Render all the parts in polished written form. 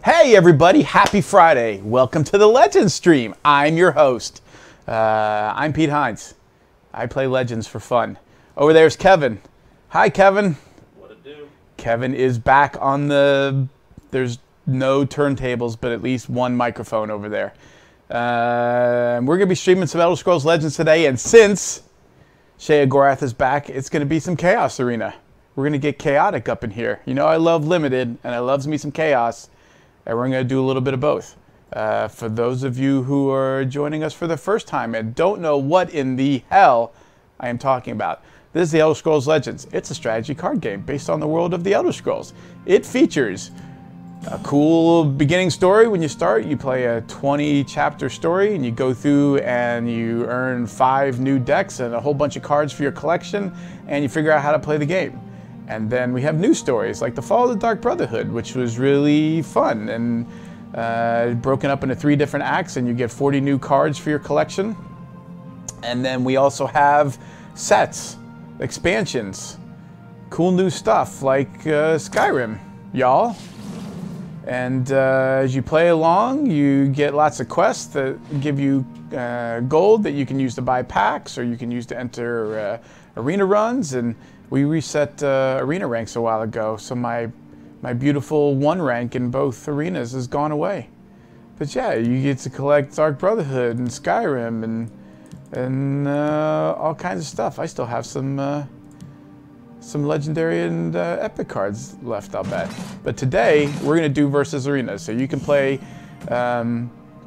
Hey everybody, happy Friday. Welcome to the Legends stream. I'm your host. I'm Pete Hines. I play Legends for fun. Over there's Kevin. Hi Kevin. What it do? Kevin is back on there's no turntables, but at least one microphone over there. We're going to be streaming some Elder Scrolls Legends today, and since Shea Gorath is back, it's going to be some Chaos Arena. We're going to get chaotic up in here. You know I love Limited, and I loves me some Chaos. And we're going to do a little bit of both. For those of you who are joining us for the first time and don't know what in the hell I am talking about, this is the Elder Scrolls Legends. It's a strategy card game based on the world of the Elder Scrolls. It features a cool beginning story. When you start, you play a 20-chapter story, and you go through and you earn 5 new decks and a whole bunch of cards for your collection, and you figure out how to play the game. And then we have new stories like the Fall of the Dark Brotherhood, which was really fun and broken up into 3 different acts, and you get 40 new cards for your collection. And then we also have sets, expansions, cool new stuff like Skyrim, y'all. And as you play along, you get lots of quests that give you gold that you can use to buy packs, or you can use to enter arena runs. And we reset arena ranks a while ago, so my beautiful 1 rank in both arenas has gone away. But yeah, you get to collect Dark Brotherhood and Skyrim and all kinds of stuff. I still have some legendary and epic cards left, I'll bet. But today we're going to do versus arena, so you can play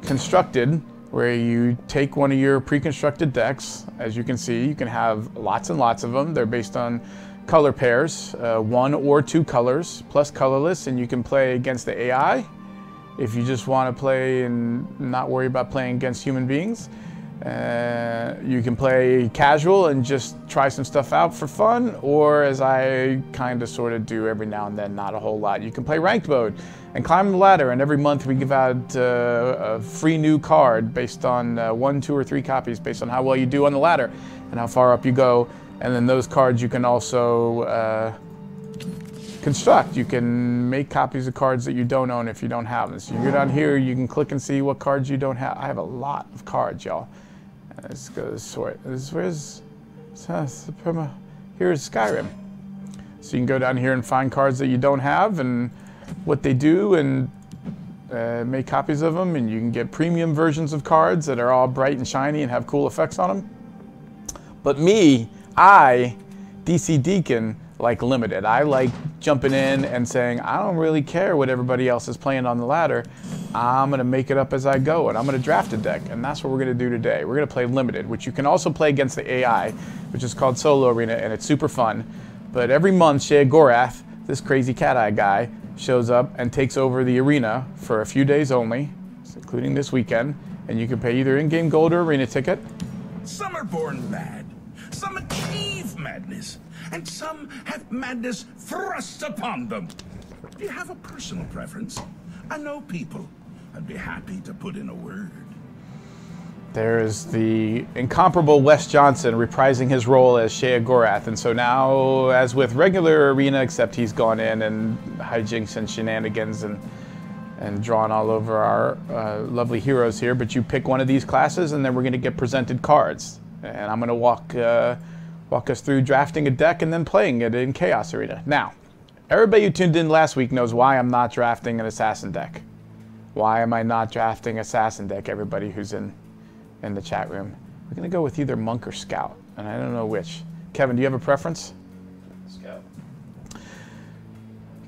constructed, where you take one of your pre-constructed decks. As you can see, you can have lots and lots of them. They're based on color pairs, 1 or 2 colors, plus colorless, and you can play against the AI if you just want to play and not worry about playing against human beings. You can play casual and just try some stuff out for fun, or as I kind of sort of do every now and then, not a whole lot. You can play ranked mode and climb the ladder, and every month we give out a free new card based on 1, 2, or 3 copies based on how well you do on the ladder and how far up you go. And then those cards you can also construct. You can make copies of cards that you don't own if you don't have them. So you go down here, you can click and see what cards you don't have. I have a lot of cards, y'all. Let's go to sort. Here's Skyrim. So you can go down here and find cards that you don't have and what they do, and make copies of them. And you can get premium versions of cards that are all bright and shiny and have cool effects on them. But me, DC Deacon, like Limited. I like jumping in and saying, I don't really care what everybody else is playing on the ladder. I'm going to make it up as I go, and I'm going to draft a deck. And that's what we're going to do today. We're going to play Limited, which you can also play against the AI, which is called Solo Arena, and it's super fun. But every month, Shea Gorath, this crazy cat-eye guy, shows up and takes over the arena for a few days only, including this weekend. And you can pay either in-game gold or arena ticket. Some are born mad, some achieve madness, and some have madness thrust upon them. Do you have a personal preference? I know people. I'd be happy to put in a word. There's the incomparable Wes Johnson reprising his role as Shea Gorath. And so now, as with regular arena, except he's gone in and hijinks and shenanigans and drawn all over our lovely heroes here. But you pick one of these classes, and then we're going to get presented cards. And I'm going to walk us through drafting a deck and then playing it in Chaos Arena. Now, everybody who tuned in last week knows why I'm not drafting an Assassin deck. Why am I not drafting Assassin deck, everybody who's in the chat room? We're going to go with either Monk or Scout, and I don't know which. Kevin, do you have a preference? Scout.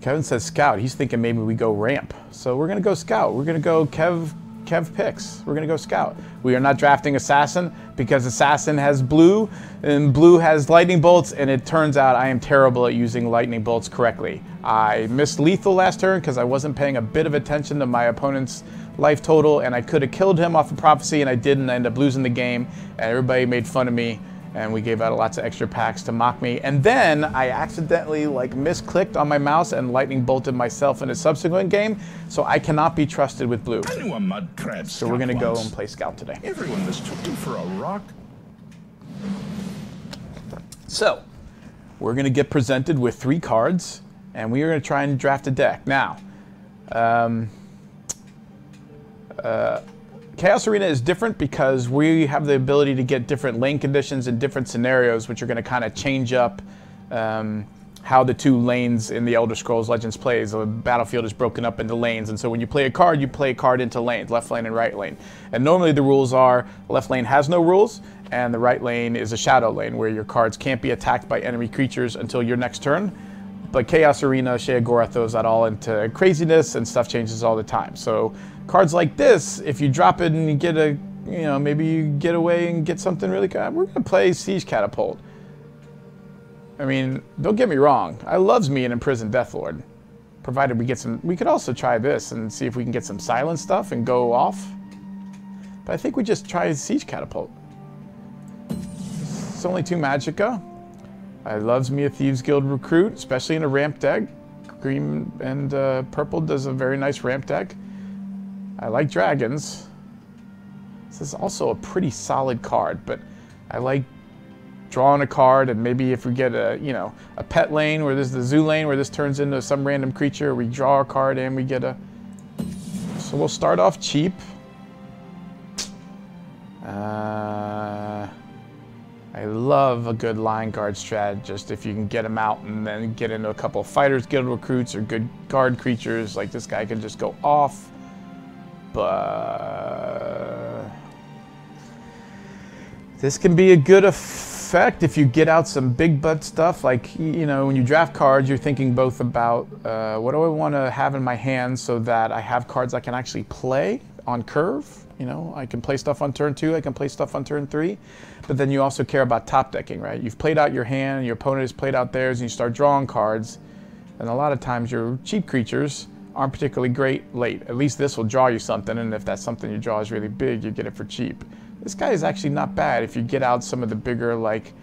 Kevin says Scout. He's thinking maybe we go Ramp. So we're going to go Scout. We're going to go Kev picks. We're going to go Scout. We are not drafting Assassin because Assassin has blue and blue has lightning bolts, and it turns out I am terrible at using lightning bolts correctly. I missed lethal last turn because I wasn't paying a bit of attention to my opponent's life total, and I could have killed him off of Prophecy, and I didn't. I ended up losing the game, and everybody made fun of me, and we gave out lots of extra packs to mock me. And then I accidentally misclicked on my mouse and lightning bolted myself in a subsequent game, so I cannot be trusted with blue. I knew a mud crab. So we're gonna go and play Scout today. Everyone mistook you for a rock. So we're gonna get presented with 3 cards, and we are gonna try and draft a deck. Now, Chaos Arena is different because we have the ability to get different lane conditions in different scenarios, which are going to kind of change up how the two lanes in the Elder Scrolls Legends plays. The battlefield is broken up into lanes, and so when you play a card into lanes, left lane and right lane. And normally the rules are, left lane has no rules, and the right lane is a shadow lane where your cards can't be attacked by enemy creatures until your next turn. But Chaos Arena, Sheogorath throws that all into craziness, and stuff changes all the time. So cards like this, if you drop it and you get a, you know, maybe you get away and get something really good, we're going to play Siege Catapult. I mean, don't get me wrong. I loves me an Imprisoned Deathlord. Provided we get some... We could also try this and see if we can get some silent stuff and go off. But I think we just try Siege Catapult. It's only 2 Magicka. I loves me a Thieves Guild Recruit, especially in a ramp deck. Green and purple does a very nice ramp deck. I like dragons. This is also a pretty solid card, but I like drawing a card, and maybe if we get a, you know, a pet lane where this is the zoo lane where this turns into some random creature, we draw a card and we get a... So we'll start off cheap. I love a good line guard strategist if you can get them out and then get into a couple of Fighters Guild recruits or good guard creatures. Like this guy can just go off. But this can be a good effect if you get out some big butt stuff. Like, you know, when you draft cards, you're thinking both about what do I want to have in my hand so that I have cards I can actually play on curve. You know, I can play stuff on turn 2, I can play stuff on turn 3. But then you also care about top decking, right? You've played out your hand, your opponent has played out theirs, and you start drawing cards. And a lot of times your cheap creatures aren't particularly great late. At least this will draw you something, and if that something you draw is really big, you get it for cheap. This guy is actually not bad if you get out some of the bigger, like,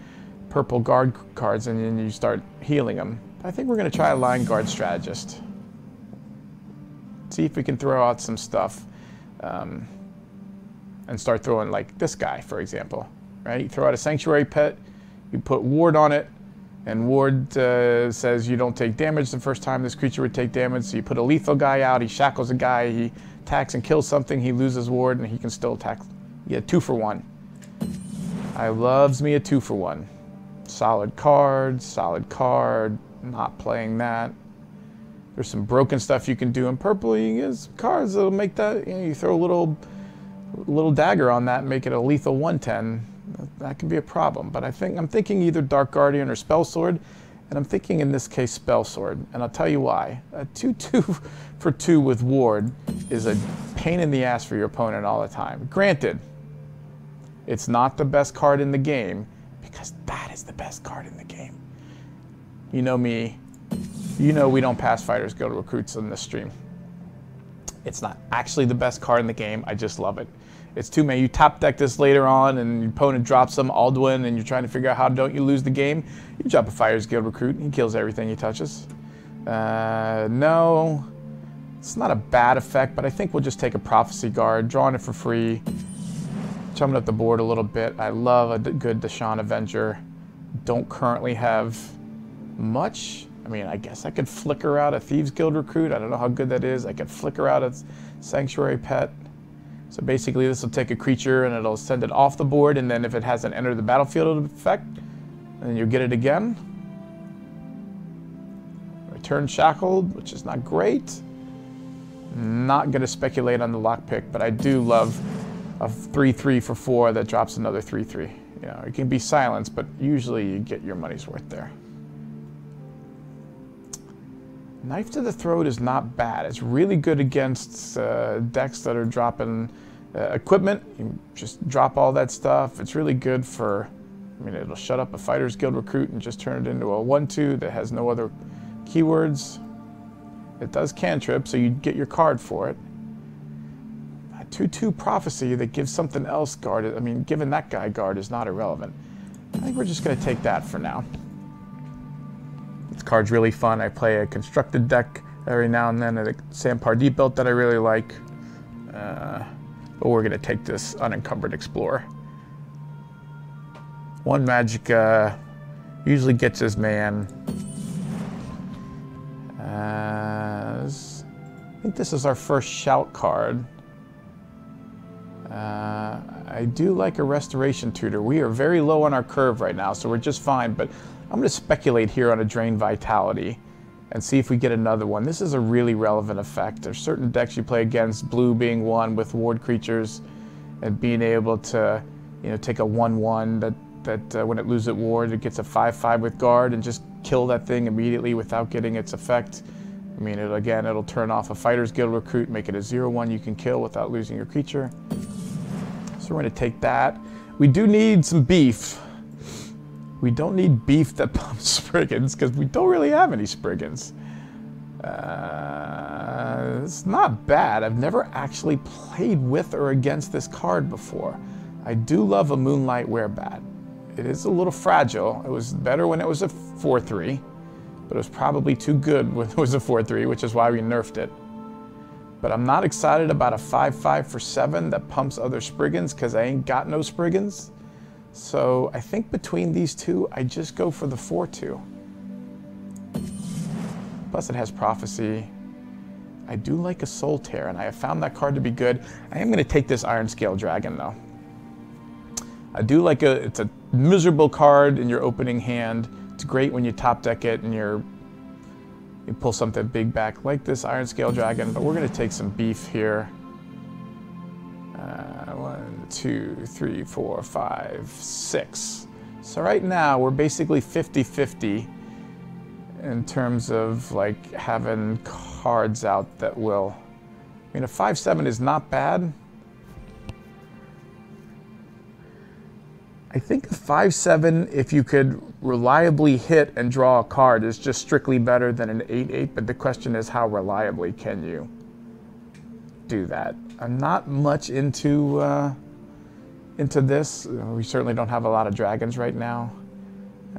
purple guard cards and then you start healing them. I think we're going to try a line guard strategist. See if we can throw out some stuff. And start throwing, like, this guy, for example. Right? You throw out a Sanctuary Pet, you put Ward on it, and Ward says you don't take damage the first time this creature would take damage, so you put a lethal guy out, he shackles a guy, he attacks and kills something, he loses Ward, and he can still attack. You get 2 for 1. I loves me a 2 for 1. Solid card, not playing that. There's some broken stuff you can do in purple. You get some cards that'll make that, you know, you throw a little dagger on that and make it a lethal 1/10. That can be a problem. But I'm thinking either Dark Guardian or Spell Sword, and I'm thinking in this case Spell Sword. And I'll tell you why. A 2/2 for 2 with Ward is a pain in the ass for your opponent all the time. Granted, it's not the best card in the game, because that is the best card in the game. You know me. You know we don't pass Fighters Guild recruits on this stream. It's not actually the best card in the game. I just love it. It's too many. You top deck this later on, and your opponent drops some Alduin, and you're trying to figure out how don't you lose the game. You drop a Fighters Guild recruit, and he kills everything he touches. No, it's not a bad effect, but I think we'll just take a Prophecy Guard, drawing it for free, chumming up the board a little bit. I love a good Deshaun Avenger. Don't currently have much. I mean, I guess I could flicker out a Thieves Guild recruit. I don't know how good that is. I could flicker out a Sanctuary Pet. So basically this will take a creature and it'll send it off the board, and then if it hasn't entered the battlefield effect, then you'll get it again. Return Shackled, which is not great. Not going to speculate on the lockpick, but I do love a 3/3 for 4 that drops another 3/3. You know, it can be silenced, but usually you get your money's worth there. Knife to the Throat is not bad. It's really good against decks that are dropping equipment. You just drop all that stuff. It's really good for, I mean, it'll shut up a Fighters Guild recruit and just turn it into a 1/2 that has no other keywords. It does cantrip, so you get your card for it. A 2/2 Prophecy that gives something else guard. I mean, giving that guy guard is not irrelevant. I think we're just going to take that for now. This card's really fun. I play a constructed deck every now and then, a Sam Pardee built that I really like. But we're going to take this Unencumbered Explorer. 1 Magicka usually gets his man. I think this is our first Shout card. I do like a restoration tutor. We are very low on our curve right now, so we're just fine, but I'm going to speculate here on a drain vitality and see if we get another one. This is a really relevant effect. There's certain decks you play against, blue being one with ward creatures, and being able to, you know, take a 1/1 that when it loses ward, it gets a 5/5 with guard and just kill that thing immediately without getting its effect. I mean, it'll turn off a Fighter's Guild recruit, make it a 0/1 you can kill without losing your creature. So we're going to take that. We do need some beef. We don't need beef that pumps Spriggans, because we don't really have any Spriggans. It's not bad. I've never actually played with or against this card before. I do love a Moonlight Werebat. It is a little fragile. It was better when it was a 4/3, but it was probably too good when it was a 4/3, which is why we nerfed it. But I'm not excited about a 5/5 for 7 that pumps other Spriggans, because I ain't got no Spriggans. So I think between these two, I just go for the 4/2. Plus it has Prophecy. I do like a Soul Tear, and I have found that card to be good. I am going to take this Iron Scale Dragon, though. I do like it's a miserable card in your opening hand. It's great when you top deck it and you pull something big back like this Iron Scale Dragon, but we're going to take some beef here. 1, 2, 3, 4, 5, 6. So right now we're basically 50-50 in terms of like having cards out that will. I mean, a 5/7 is not bad. I think a 5/7, if you could reliably hit and draw a card, is just strictly better than an 8/8, but the question is, how reliably can you do that? I'm not much into this. We certainly don't have a lot of dragons right now.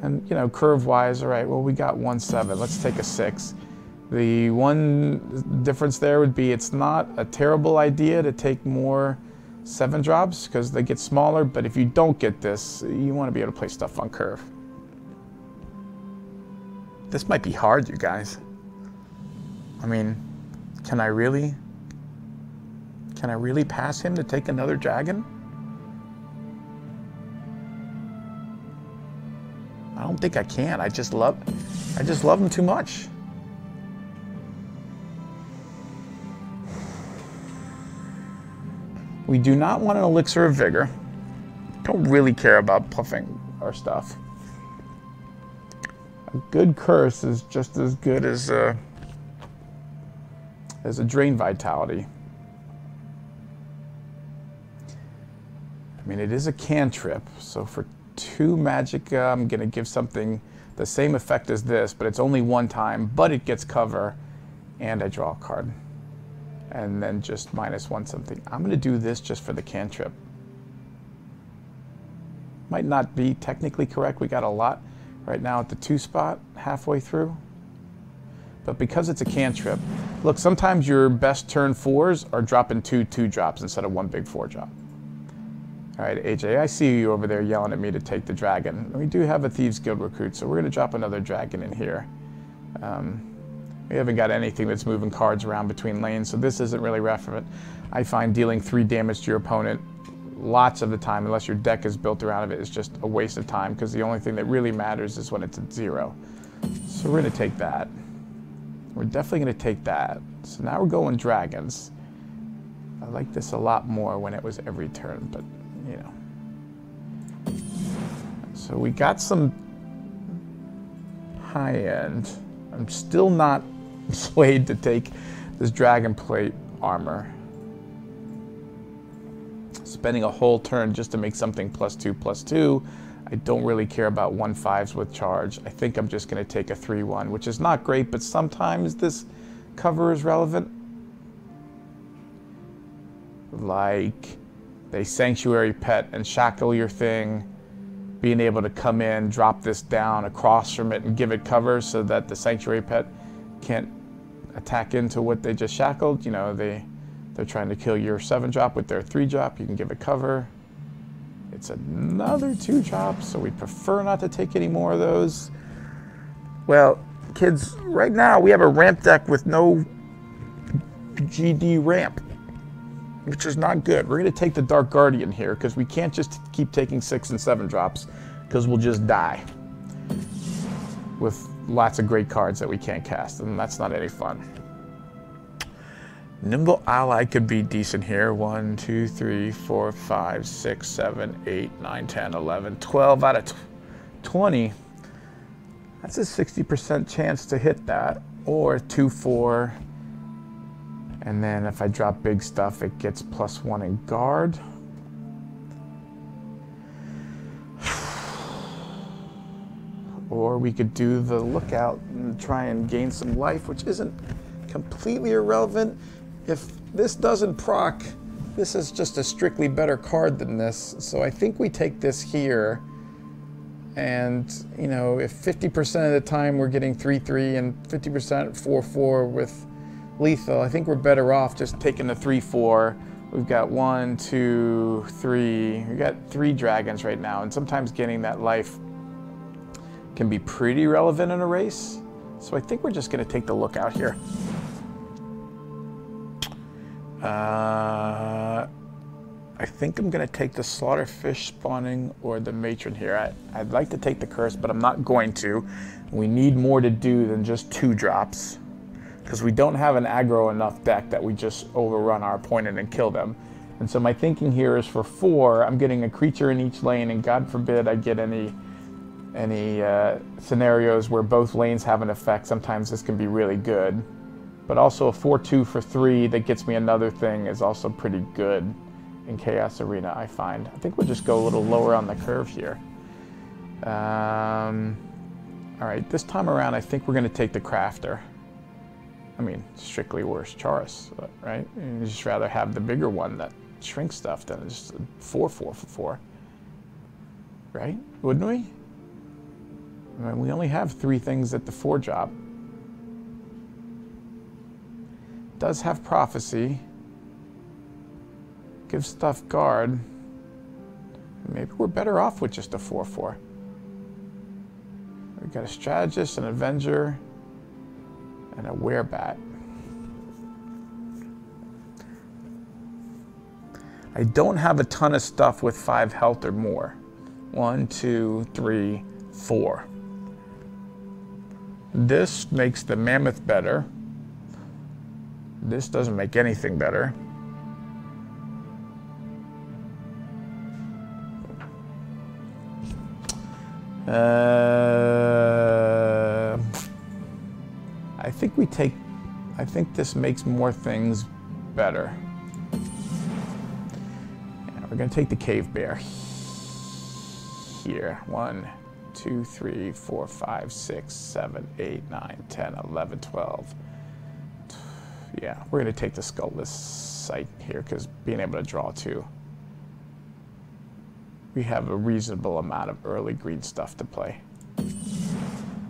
And, you know, curve-wise, all right, well, we got 1/7. Let's take a 6. The one difference there would be it's not a terrible idea to take more 7 drops because they get smaller, but if you don't get this, you want to be able to play stuff on curve. This might be hard, you guys. I mean, can I really pass him to take another dragon? I don't think I can. I just love him too much. We do not want an Elixir of Vigor. Don't really care about puffing our stuff. A good curse is just as good as a Drain Vitality. I mean, it is a cantrip, so for 2 magic, I'm going to give something the same effect as this, but it's only 1 time, but it gets cover, and I draw a card. And then just -1 something. I'm going to do this just for the cantrip. Might not be technically correct. We got a lot right now at the 2 spot halfway through. But because it's a cantrip, look, sometimes your best turn 4s are dropping 2 2-drops instead of 1 big 4-drop. All right, AJ, I see you over there yelling at me to take the dragon. We do have a Thieves Guild recruit, so we're going to drop another dragon in here. We haven't got anything that's moving cards around between lanes, so this isn't really relevant. I find dealing 3 damage to your opponent lots of the time, unless your deck is built around it, is just a waste of time, because the only thing that really matters is when it's at 0. So we're going to take that. We're definitely going to take that. So now we're going dragons. I like this a lot more when it was every turn, but, you know. So we got some high-end. I'm still not swayed to take this dragon plate armor. Spending a whole turn just to make something +2/+2. I don't really care about 1/5s with charge. I think I'm just going to take a 3/1, which is not great, but sometimes this cover is relevant. Like they Sanctuary Pet and shackle your thing, being able to come in, drop this down across from it and give it cover so that the Sanctuary Pet can't attack into what they just shackled. You know, they're trying to kill your 7-drop with their 3-drop. You can give it cover. It's another 2-drop, so we prefer not to take any more of those. Well, kids, right now we have a ramp deck with no GD ramp. which is not good. We're going to take the Dark Guardian here because we can't just keep taking 6 and 7 drops because we'll just die with lots of great cards that we can't cast, and that's not any fun. Nimble Ally could be decent here. 1, 2, 3, 4, 5, 6, 7, 8, 9, 10, 11, 12 out of 20. That's a 60% chance to hit that. Or 2, 4. And then if I drop big stuff, it gets +1 in guard. Or we could do the lookout and try and gain some life, which isn't completely irrelevant. If this doesn't proc, this is just a strictly better card than this. So I think we take this here. And, you know, if 50% of the time we're getting 3/3 and 50% 4/4 with lethal, I think we're better off just taking the 3/4. We've got 1, 2, 3. We've got 3 dragons right now, and sometimes getting that life can be pretty relevant in a race. So I think we're just going to take the lookout here. I think I'm going to take the Slaughterfish spawning or the Matron here. I'd like to take the Curse, but I'm not going to. We need more to do than just 2 drops, because we don't have an aggro enough deck that we just overrun our opponent and kill them. And so my thinking here is for 4, I'm getting a creature in each lane, and God forbid I get any scenarios where both lanes have an effect. Sometimes this can be really good. But also a 4/2 for 3 that gets me another thing is also pretty good in Chaos Arena, I find. I think we'll just go a little lower on the curve here. All right, this time around, I think we're going to take the Crafter. I mean, strictly worse Charis, right? You'd just rather have the bigger one that shrinks stuff than just a 4/4 for 4. Right? Wouldn't we? I mean, we only have 3 things at the 4 drop. Does have Prophecy. Gives stuff guard. Maybe we're better off with just a 4/4. We've got a Strategist, an Avenger, and a Werebat. I don't have a ton of stuff with 5 health or more. 1, 2, 3, 4. This makes the Mammoth better. This doesn't make anything better. I think this makes more things better. Yeah, we're gonna take the Cave Bear here. 1, 2, 3, 4, 5, 6, 7, 8, 9, 10, 11, 12. Yeah, we're going to take the Skull-less Sight here because being able to draw 2. We have a reasonable amount of early green stuff to play.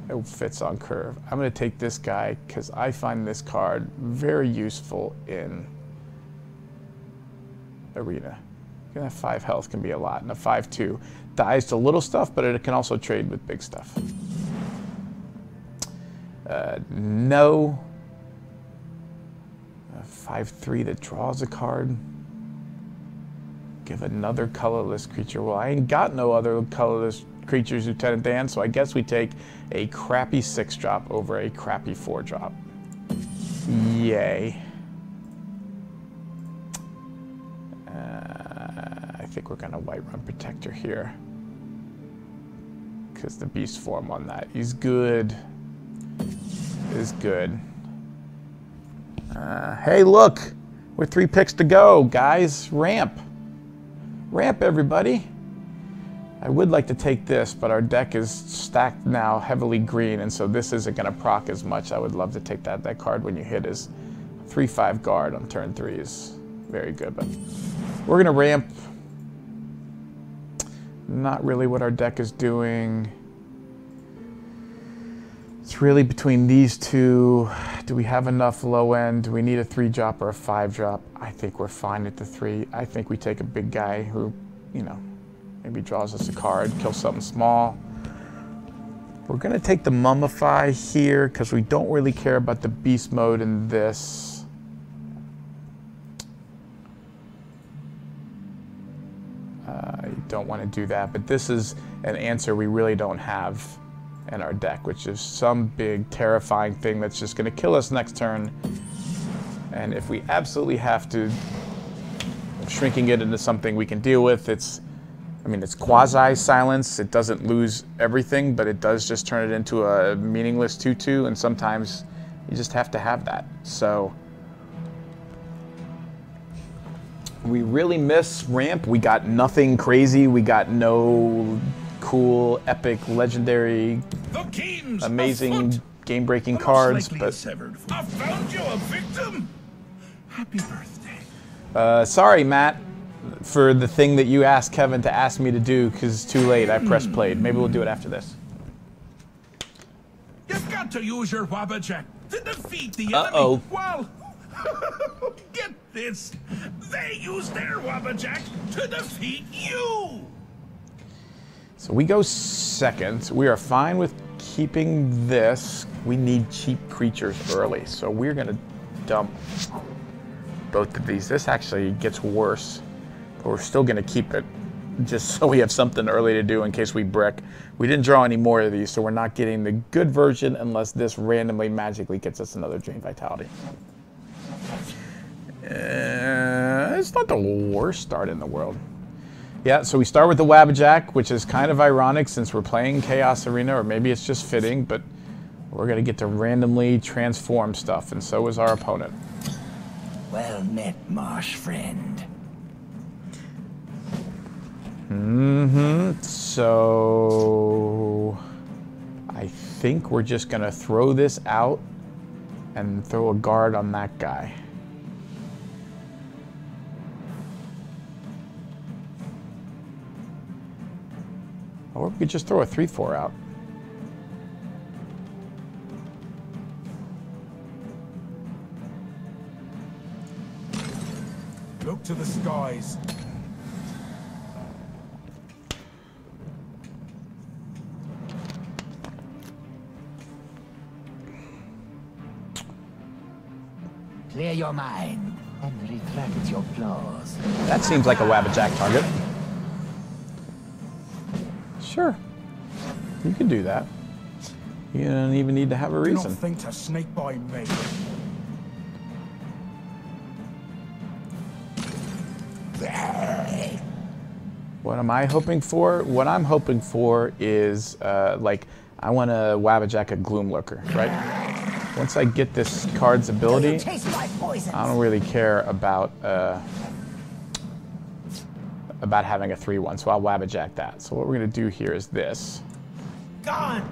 It fits on curve. I'm going to take this guy because I find this card very useful in Arena. That 5 health can be a lot, and a 5/2 dies to little stuff, but it can also trade with big stuff. No. 5/3 that draws a card. Give another colorless creature. Well, I ain't got no other colorless creatures, Lieutenant Dan, so I guess we take a crappy 6 drop over a crappy 4 drop. Yay. I think we're gonna Whiterun Protector here, because the beast form on that is good. Is good. Hey, look, we're 3 picks to go, guys. Ramp, everybody. I would like to take this, but our deck is stacked now heavily green, and so this isn't gonna proc as much. I would love to take that. That card when you hit is 3/5 guard on turn 3 is very good, but we're gonna ramp. Not really what our deck is doing. It's really between these 2. Do we have enough low end? Do we need a 3 drop or a 5 drop? I think we're fine at the 3. I think we take a big guy who, you know, maybe draws us a card, kills something small. We're gonna take the Mummify here because we don't really care about the beast mode in this. don't want to do that. But this is an answer we really don't have in our deck, which is some big terrifying thing that's just going to kill us next turn. And if we absolutely have to, shrinking it into something we can deal with, it's quasi-silence. It doesn't lose everything, but it does just turn it into a meaningless 2/2, and sometimes you just have to have that. So we really miss ramp. We got nothing crazy. We got no cool, epic, legendary, amazing, game-breaking cards. But I found you a victim. Happy birthday. Sorry, Matt, for the thing that you asked Kevin to ask me to do, because it's too late. I pressed played. Maybe we'll do it after this. You've got to use your Wabbajack to defeat the enemy. Uh-oh. Well, get this. They use their Wabbajack to defeat you. So we go second. We are fine with keeping this. We need cheap creatures early, so we're going to dump both of these. This actually gets worse, but we're still going to keep it just so we have something early to do in case we brick. We didn't draw any more of these, so we're not getting the good version unless this randomly magically gets us another Drain Vitality. It's not the worst start in the world. Yeah, so we start with the Wabbajack, which is kind of ironic since we're playing Chaos Arena, or maybe it's just fitting, but we're going to get to randomly transform stuff, and so is our opponent. Well met, marsh friend. So I think we're just going to throw this out and throw a guard on that guy. Or we could just throw a 3/4 out. Look to the skies. Clear your mind and retract your claws. That seems like a Wabbajack target. Sure. You can do that. You don't even need to have a Do reason. not think to sneak by me. What am I hoping for? What I'm hoping for is, like, I want to Wabbajack a Gloomlurker, right? Once I get this card's ability, I don't really care about having a 3/1, so I'll Wabbajack that. So what we're going to do here is this. Gone.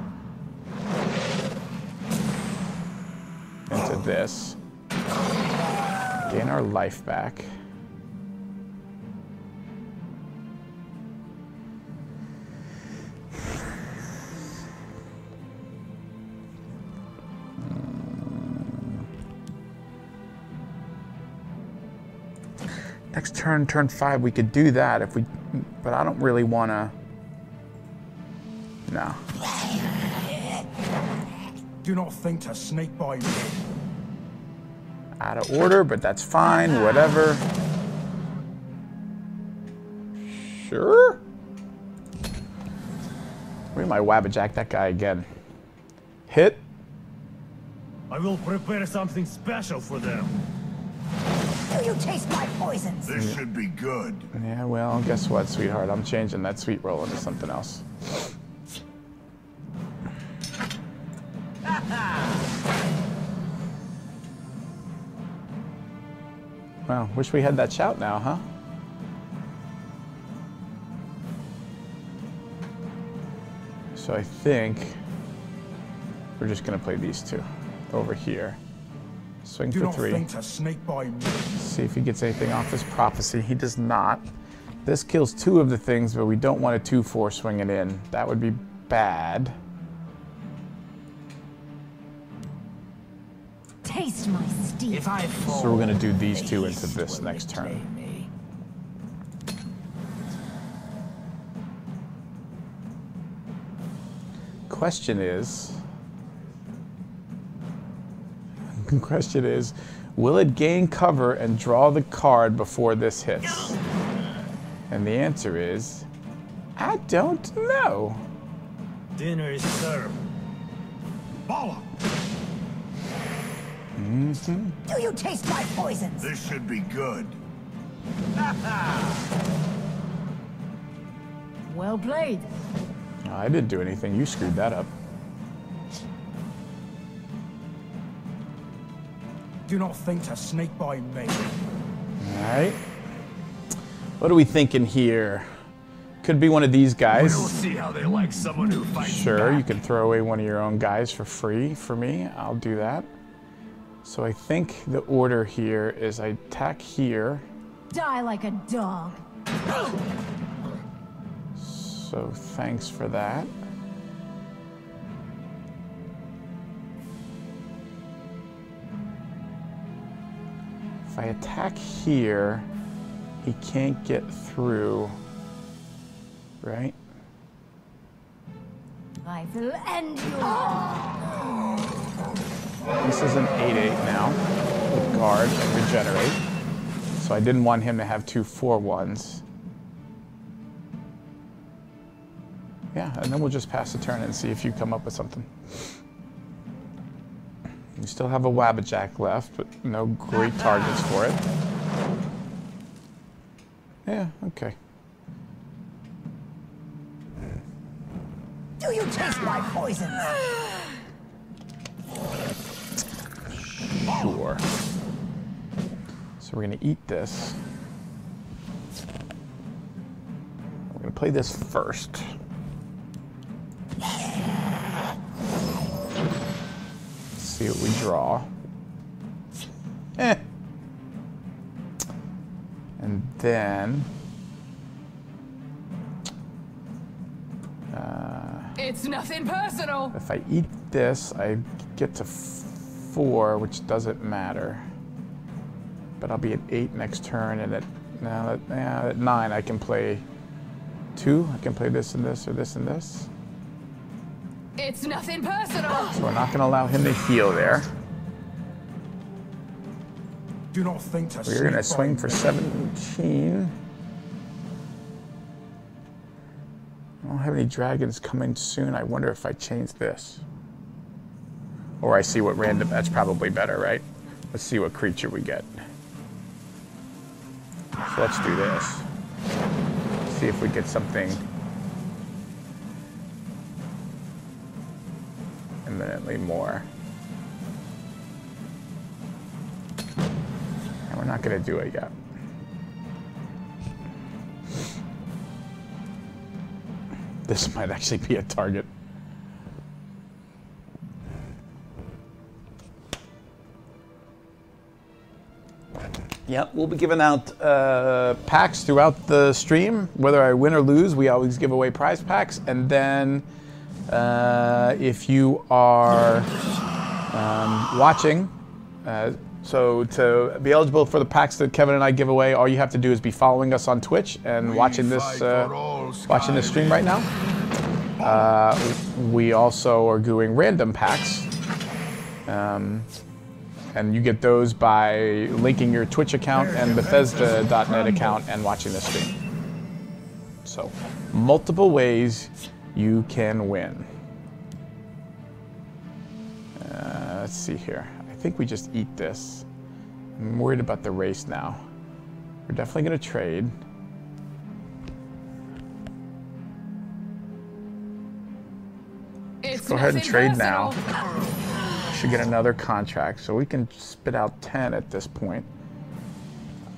Into this. Gain our life back. Next turn, turn 5, we could do that if we, but I don't really want to. No. Do not think to sneak by me. Out of order, but that's fine, whatever. Sure. We might Wabbajack that guy again. Hit. I will prepare something special for them. Do you taste my poisons? This should be good. Yeah, well, guess what, sweetheart? I'm changing that sweet roll into something else. Well, wish we had that shout now, huh? So I think we're just going to play these two over here. Swing Do for not 3. think to sneak by me. See if he gets anything off his prophecy. He does not. This kills 2 of the things, but we don't want a 2/4 swinging in. That would be bad. Taste my steel. If I fall, So we're going to do these 2 into this next turn. Me. Question is, will it gain cover and draw the card before this hits? And the answer is I don't know. Dinner is served. Follow. Do you taste my poisons? This should be good. Well played. No, I didn't do anything. You screwed that up. Do not think to sneak by me. All right. What are we thinking here? Could be one of these guys. We'll see how they like someone who fights Sure, back. you can throw away one of your own guys for free for me. I'll do that. So I think the order here is I attack here. Die like a dog. So thanks for that. If I attack here, he can't get through, right? I will end you. This is an 8/8 now with guard and regenerate. So I didn't want him to have 2 4/1s. Yeah, and then we'll just pass the turn and see if you come up with something. You still have a Wabbajack left, but no great targets for it. Yeah, okay. Do you taste my poisons? Sure. So we're going to eat this. We're going to play this first. See what we draw. And then... It's nothing personal. if I eat this, I get to 4, which doesn't matter. But I'll be at 8 next turn, and at 9 I can play 2. I can play this and this, or this and this. It's nothing personal. So we're not going to allow him to heal there. Do not think to We're going to sneak swing by for me. 17. I don't have any dragons coming soon. I wonder if I change this. Or I see what random... That's probably better, right? Let's see what creature we get. So let's do this. See if we get something imminently more. And we're not going to do it yet. This might actually be a target. Yep, we'll be giving out packs throughout the stream. Whether I win or lose, we always give away prize packs. And then if you are watching, so to be eligible for the packs that Kevin and I give away, all you have to do is be following us on Twitch and watching this stream right now. We also are doing random packs. And you get those by linking your Twitch account and Bethesda.net account and watching the stream. So, multiple ways you can win. Let's see here. I think we just eat this. I'm worried about the race now. We're definitely going to trade. Go ahead and trade now. Should get another contract, so we can spit out 10 at this point.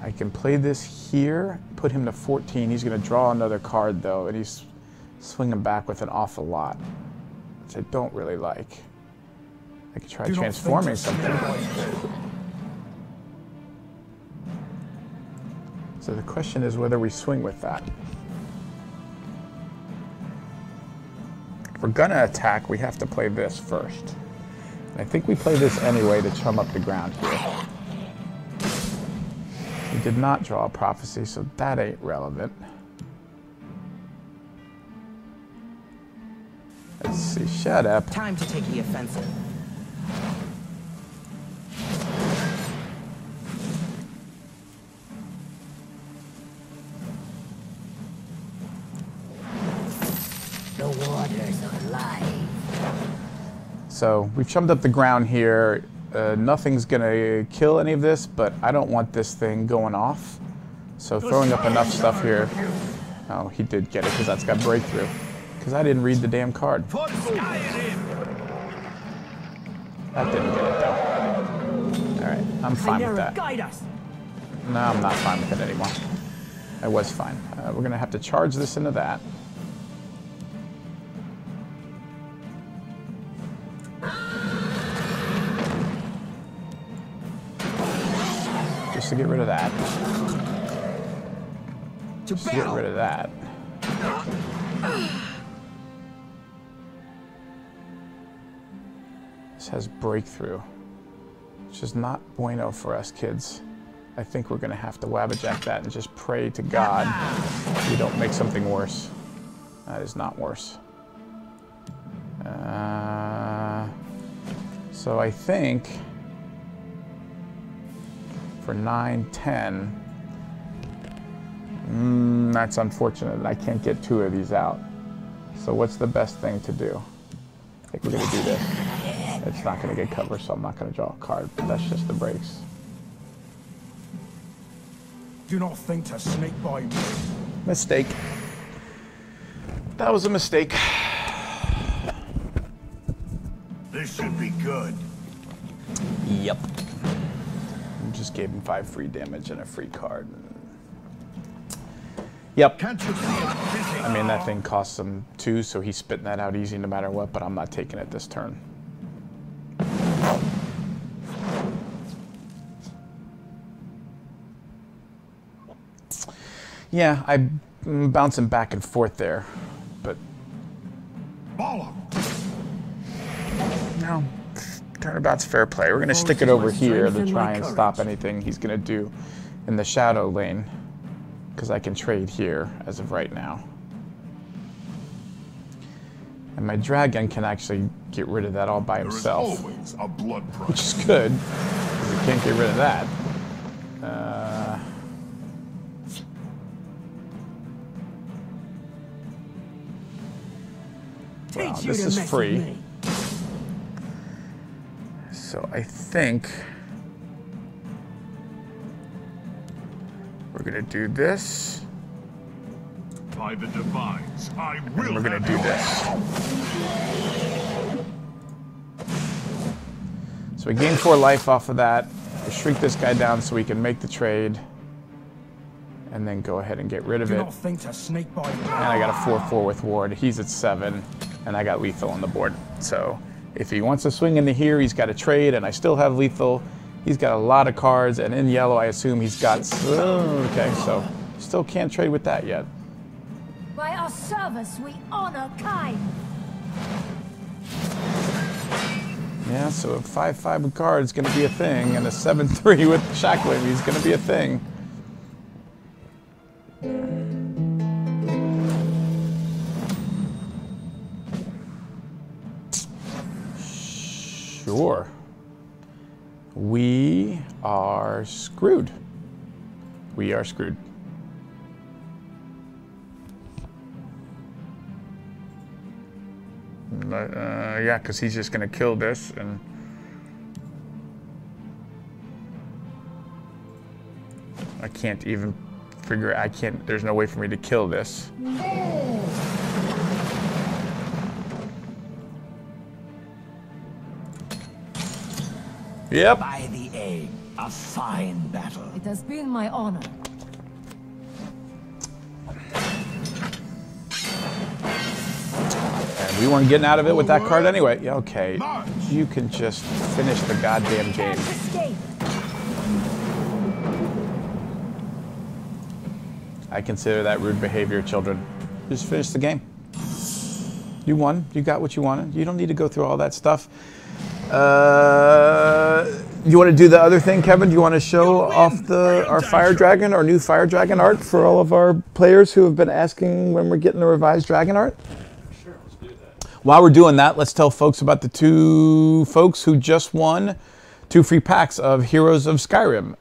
I can play this here, put him to 14. He's going to draw another card though, and he's swinging back with an awful lot, which I don't really like. I could try transforming something. So the question is whether we swing with that. If we're gonna attack, we have to play this first. I think we play this anyway to chum up the ground here. We did not draw a prophecy, so that ain't relevant. Let's see, shut up. Time to take the offensive. So we've chummed up the ground here. Nothing's going to kill any of this, but I don't want this thing going off. So throwing up enough stuff here. Oh, he did get it because that's got breakthrough. Because I didn't read the damn card. That didn't get it though. Alright, I'm fine with that. No, I'm not fine with it anymore. I was fine. We're going to have to charge this into that. Just to get rid of that. Just to get rid of that. This has breakthrough, which is not bueno for us kids. I think we're going to have to wabbajack that and just pray to God we don't make something worse. That is not worse. So I think for 9, 10, that's unfortunate. I can't get 2 of these out. So what's the best thing to do? I think we're going to do this. It's not going to get covered, so I'm not going to draw a card, but that's just the breaks. Do not think to sneak by me. Mistake. That was a mistake. This should be good. Yep. Just gave him 5 free damage and a free card. Yep. Can't you see it? I mean, that thing costs him 2, so he's spitting that out easy no matter what, but I'm not taking it this turn. Yeah, I'm bouncing back and forth there, but Baller. no, turnabout's fair play. We're going to stick it over here to try and stop anything he's going to do in the shadow lane, because I can trade here as of right now. And my dragon can actually get rid of that all by himself, There is always a blood price. which is good, because he can't get rid of that. Wow, this is free. So I think we're going to do this. By the divines, I will. And we're going to do this. So we gain 4 life off of that. We shrink this guy down so we can make the trade. And then go ahead and get rid of Do it. not think to sneak by me. And I got a 4/4 with Ward. He's at 7. And I got lethal on the board. So if he wants to swing into here, he's got a trade, and I still have lethal. He's got a lot of cards, and in yellow, I assume he's got... okay, so still can't trade with that yet. By our service, we honor kind. Yeah, so a 5/5 with guard is going to be a thing, and a 7/3 with shackling is going to be a thing. Sure. We are screwed. We are screwed. Yeah, because he's just going to kill this, and I can't even figure. I can't. There's no way for me to kill this. Yep. By the egg, a fine battle. It has been my honor. And we weren't getting out of it with that card anyway. Yeah, okay. You can just finish the goddamn game. Can't escape. I consider that rude behavior, children. Just finish the game. You won. You got what you wanted. You don't need to go through all that stuff. You want to do the other thing, Kevin? Do you want to show off our Fire Dragon, our new Fire Dragon art for all of our players who have been asking when we're getting the revised Dragon art? Sure, let's do that. While we're doing that, let's tell folks about the 2 folks who just won 2 free packs of Heroes of Skyrim.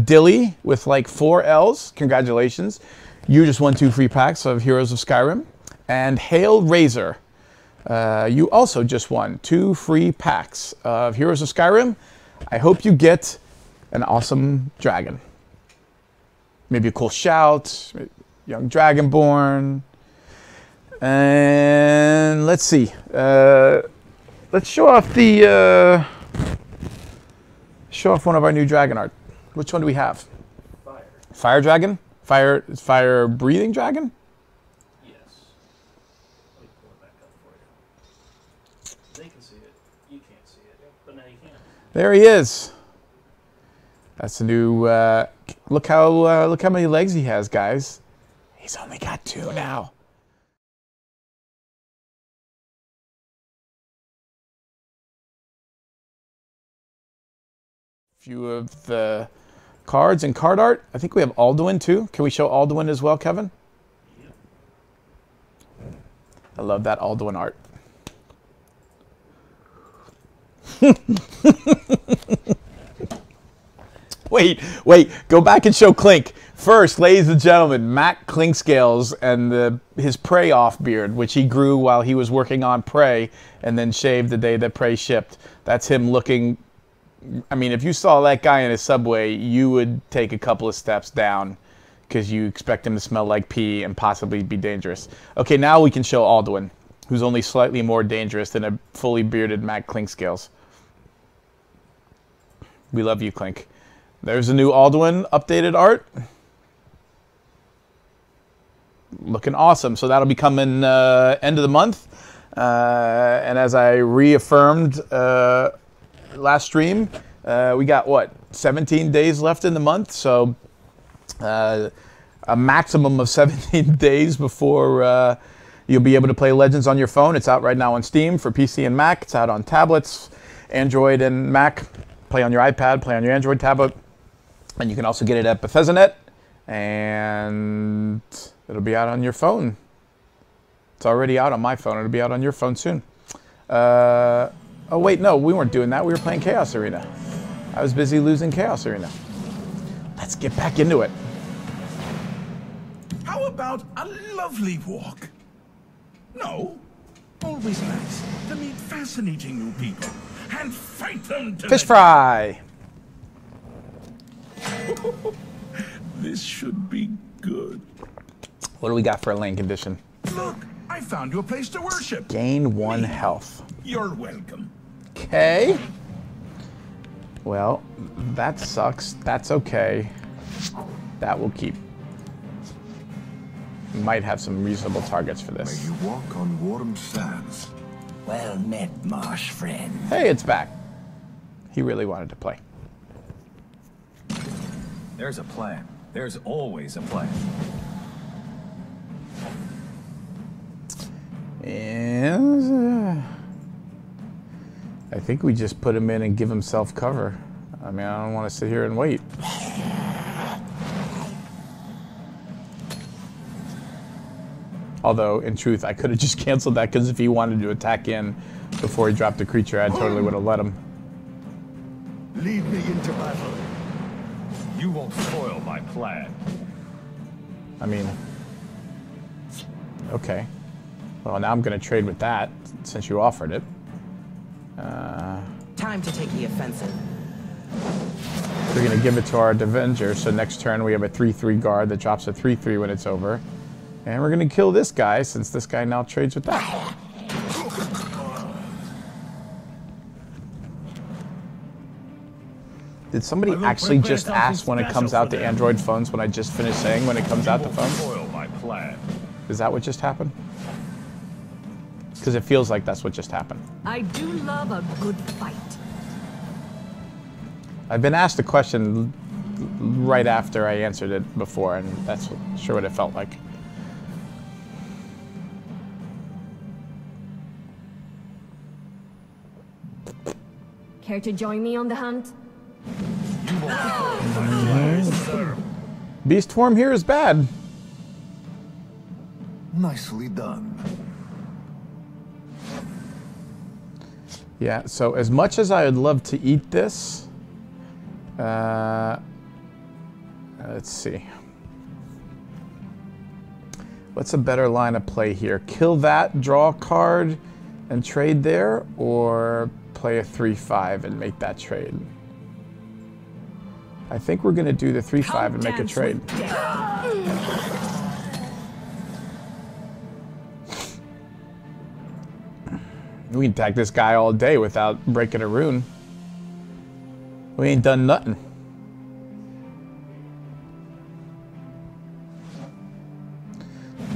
Dilly with like 4 L's, congratulations. You just won 2 free packs of Heroes of Skyrim. And Hail Razor You also just won 2 free packs of Heroes of Skyrim. I hope you get an awesome dragon. Maybe a cool shout, young dragonborn. And let's see. Let's show off the show off one of our new dragon art. Which one do we have? Fire. Fire dragon? Fire breathing dragon? Yes. Let me pull it back up for you. They can see it. You can't see it, but now you can. There he is. That's a new. Look how many legs he has, guys. He's only got 2 now. Few of the cards and card art. I think we have Alduin too. Can we show Alduin as well, Kevin? Yep. I love that Alduin art. Wait, go back and show Clink. First, ladies and gentlemen, Matt Clinkscales and his Prey off beard, which he grew while he was working on Prey and then shaved the day that Prey shipped. That's him looking. I mean, if you saw that guy in a subway, you would take a couple of steps down because you expect him to smell like pee and possibly be dangerous. Okay, now we can show Alduin, who's only slightly more dangerous than a fully bearded Matt Clinkscales. We love you, Clink. There's a new Alduin updated art. Looking awesome. So that'll be coming end of the month. And as I reaffirmed last stream, we got what, 17 days left in the month, so a maximum of 17 days before you'll be able to play Legends on your phone. It's out right now on Steam for PC and Mac. It's out on tablets, Android and Mac. Play on your iPad, play on your Android tablet, and you can also get it at Bethesda.net, and it'll be out on your phone. It's already out on my phone. It'll be out on your phone soon. Oh, wait, no, we weren't doing that. We were playing Chaos Arena. I was busy losing Chaos Arena. Let's get back into it. How about a lovely walk? No, always nice to meet fascinating new people and fight them to Fish fry. This should be good. What do we got for a lane condition? Look, I found you a place to worship. Gain 1 health. You're welcome. Okay. Well, that sucks. That's okay. That will keep. We might have some reasonable targets for May this. you walk on warm sands. Well met, marsh friend. Hey, it's back. He really wanted to play. There's a plan. There's always a plan. And I think we just put him in and give himself cover. I mean, I don't want to sit here and wait. Although, in truth, I could have just canceled that because if he wanted to attack in before he dropped a creature, I totally would have let him. Lead me into battle. You won't foil my plan. I mean, okay. Well, now I'm going to trade with that since you offered it. Time to take the offensive. We're going to give it to our Avenger, so next turn we have a 3/3 guard that drops a 3/3 when it's over. And we're going to kill this guy since this guy now trades with that. Did somebody actually just ask when it comes out to Android phones when I just finished saying when it comes out to phones? Foil my plan. Is that what just happened? Because it feels like that's what just happened. I do love a good fight. I've been asked a question right after I answered it before, and that's sure what it felt like. Care to join me on the hunt? Beast form here is bad. Nicely done. Yeah, so as much as I would love to eat this, let's see. What's a better line of play here? Kill that, draw a card, and trade there, or play a 3-5 and make that trade? I think we're going to do the 3-5 and make a trade. We can attack this guy all day without breaking a rune. We ain't done nothing.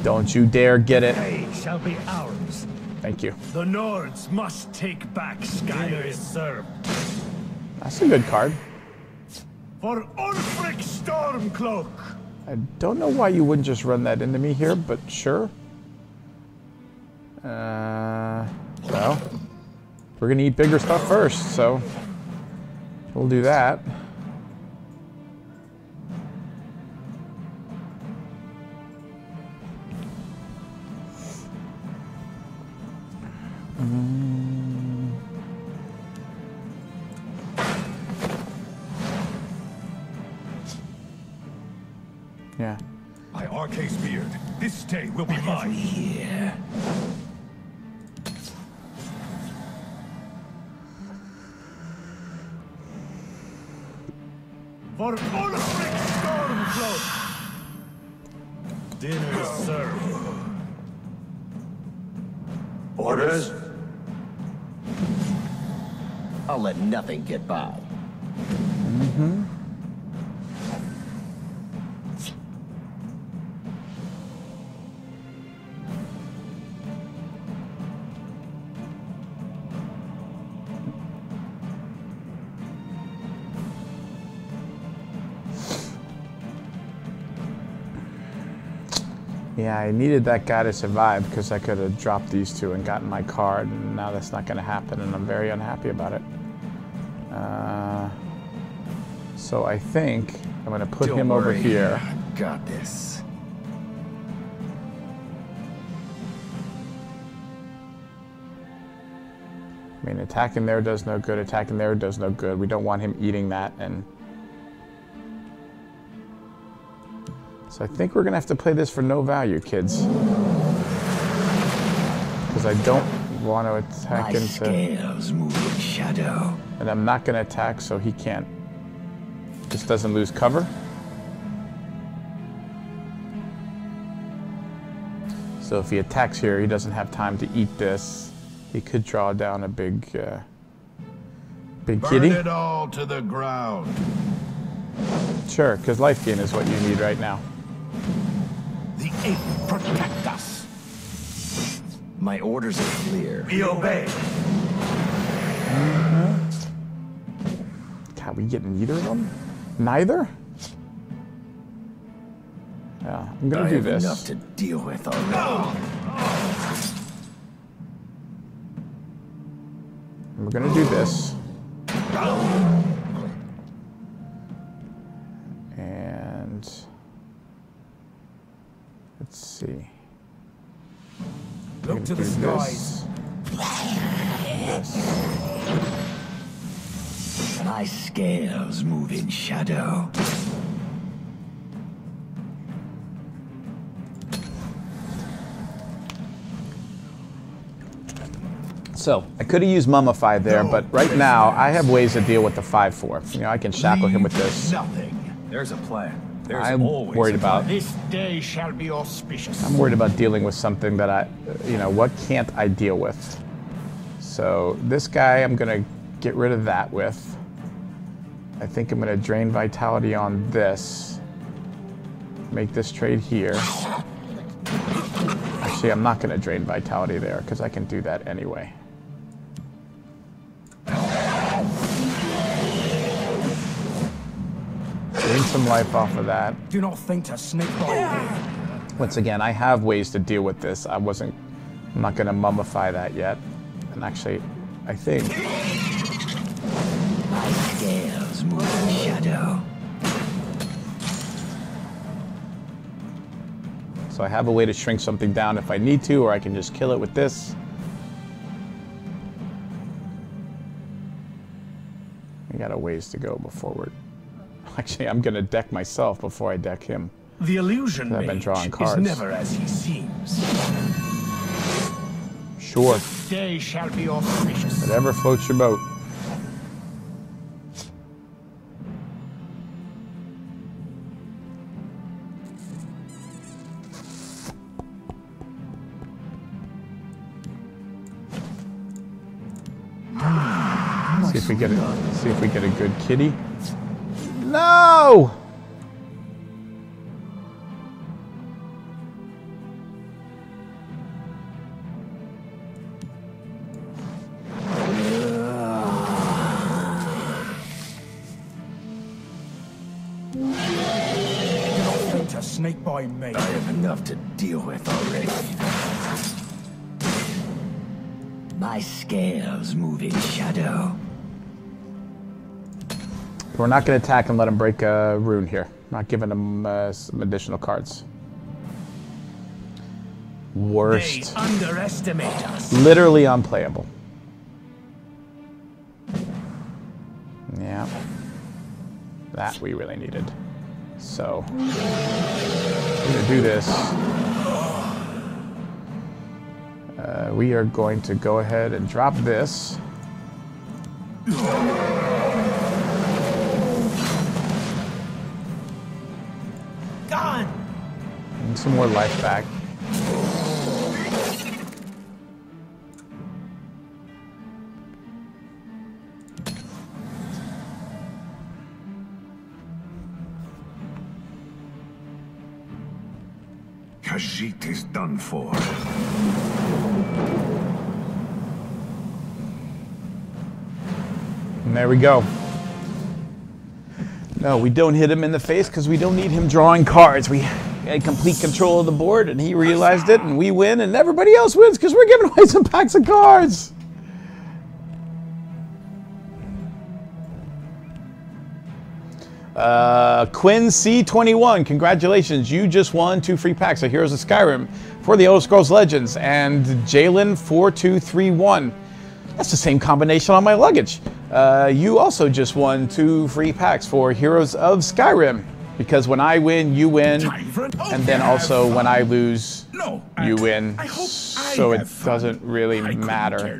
Don't you dare get it. They shall be ours. Thank you. The Nords must take back Skyrim. Is served. That's a good card. For Ulfric Stormcloak. I don't know why you wouldn't just run that into me here, but sure. Well, we're gonna eat bigger stuff first, so we'll do that. Yeah. By Arca's beard, this day will be mine. Here. For Ulfric Stormcloak. Dinner is served. Orders? I'll let nothing get by. Yeah, I needed that guy to survive because I could have dropped these two and gotten my card, and now that's not going to happen, and I'm very unhappy about it. So I think I'm going to put him over here. Got this. I mean, attacking there does no good, attacking there does no good. We don't want him eating that, and so I think we're going to have to play this for no value, kids. Because I don't want to attack My into... scales move in shadow. And I'm not going to attack, so he can't. Just doesn't lose cover. So if he attacks here, he doesn't have time to eat this. He could draw down a big kitty. Burn it all to the ground. Sure, because life gain is what you need right now. The ape protect us. My orders are clear. We obey. God, we getting neither of them? Neither? Yeah, I'm gonna do this. Enough to deal with already. We're gonna do this. And let's see. Look to the skies. My scales move in shadow. So, I could have used Mummify there, but right now, I have ways to deal with the 5-4. You know, I can shackle him with this. Nothing. There's a plan. There's I'm always worried a plan. about... This day shall be auspicious. I'm worried about dealing with something that I... You know, what can't I deal with? So, this guy, I'm going to get rid of that with. I think I'm going to drain Vitality on this. Make this trade here. Actually, I'm not going to drain Vitality there, because I can do that anyway. Gain some life off of that. Do not think to snake by Once again, I have ways to deal with this. I'm not going to mummify that yet. And actually, I think... My scales move in shadow. So I have a way to shrink something down if I need to, or I can just kill it with this. We got a ways to go before we're... Actually, I'm going to deck myself before I deck him. The illusion I've been mage drawing is cards. never as he seems. Sure. Day shall be auspicious. Whatever floats your boat. See if we get a good kitty. No! To snake by me. I have enough to deal with already. My scales move in shadow. We're not going to attack and let him break a rune here. Not giving him some additional cards. Worst. They underestimate us. Literally unplayable. Yeah. That we really needed. So, we're going to do this. We are going to go ahead and drop this. Gone. And some more life back. Khajiit is done for. And there we go. No, we don't hit him in the face because we don't need him drawing cards. We had complete control of the board and he realized it and we win and everybody else wins because we're giving away some packs of cards. Quinn C21, congratulations. You just won 2 free packs of Heroes of Skyrim for the Elder Scrolls Legends. And Jalen4231. That's the same combination on my luggage. You also just won 2 free packs for Heroes of Skyrim. Because when I win, you win. And then also when I lose, you win. So it doesn't really matter.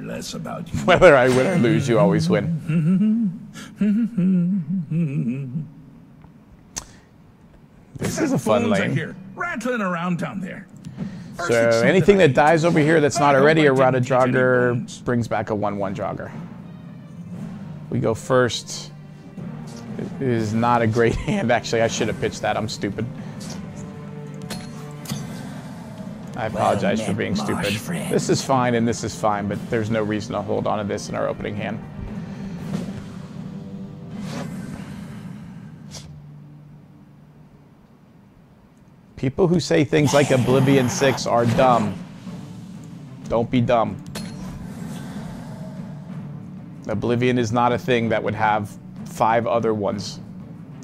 Whether I win or lose, you always win. This is a fun lane. Rattling around down there. So anything that dies over here that's not already a routed jogger brings back a 1/1 jogger. We go first. It is not a great hand. Actually, I should have pitched that. I'm stupid. I apologize for being stupid. This is fine and this is fine, but there's no reason to hold on to this in our opening hand. People who say things like Oblivion 6 are dumb. Don't be dumb. Oblivion is not a thing that would have 5 other ones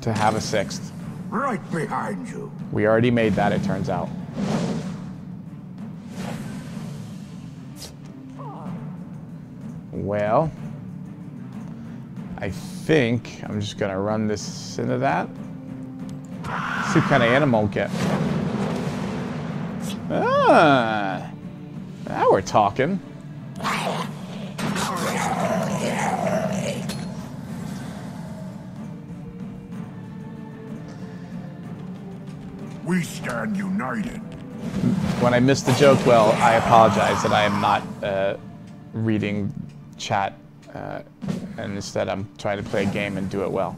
to have a 6th. Right behind you. We already made that, it turns out. Well, I think I'm just gonna run this into that. See what kind of animal we'll get. Ah, now we're talking. We stand united. When I missed the joke, well, I apologize that I am not reading chat, and instead I'm trying to play a game and do it well.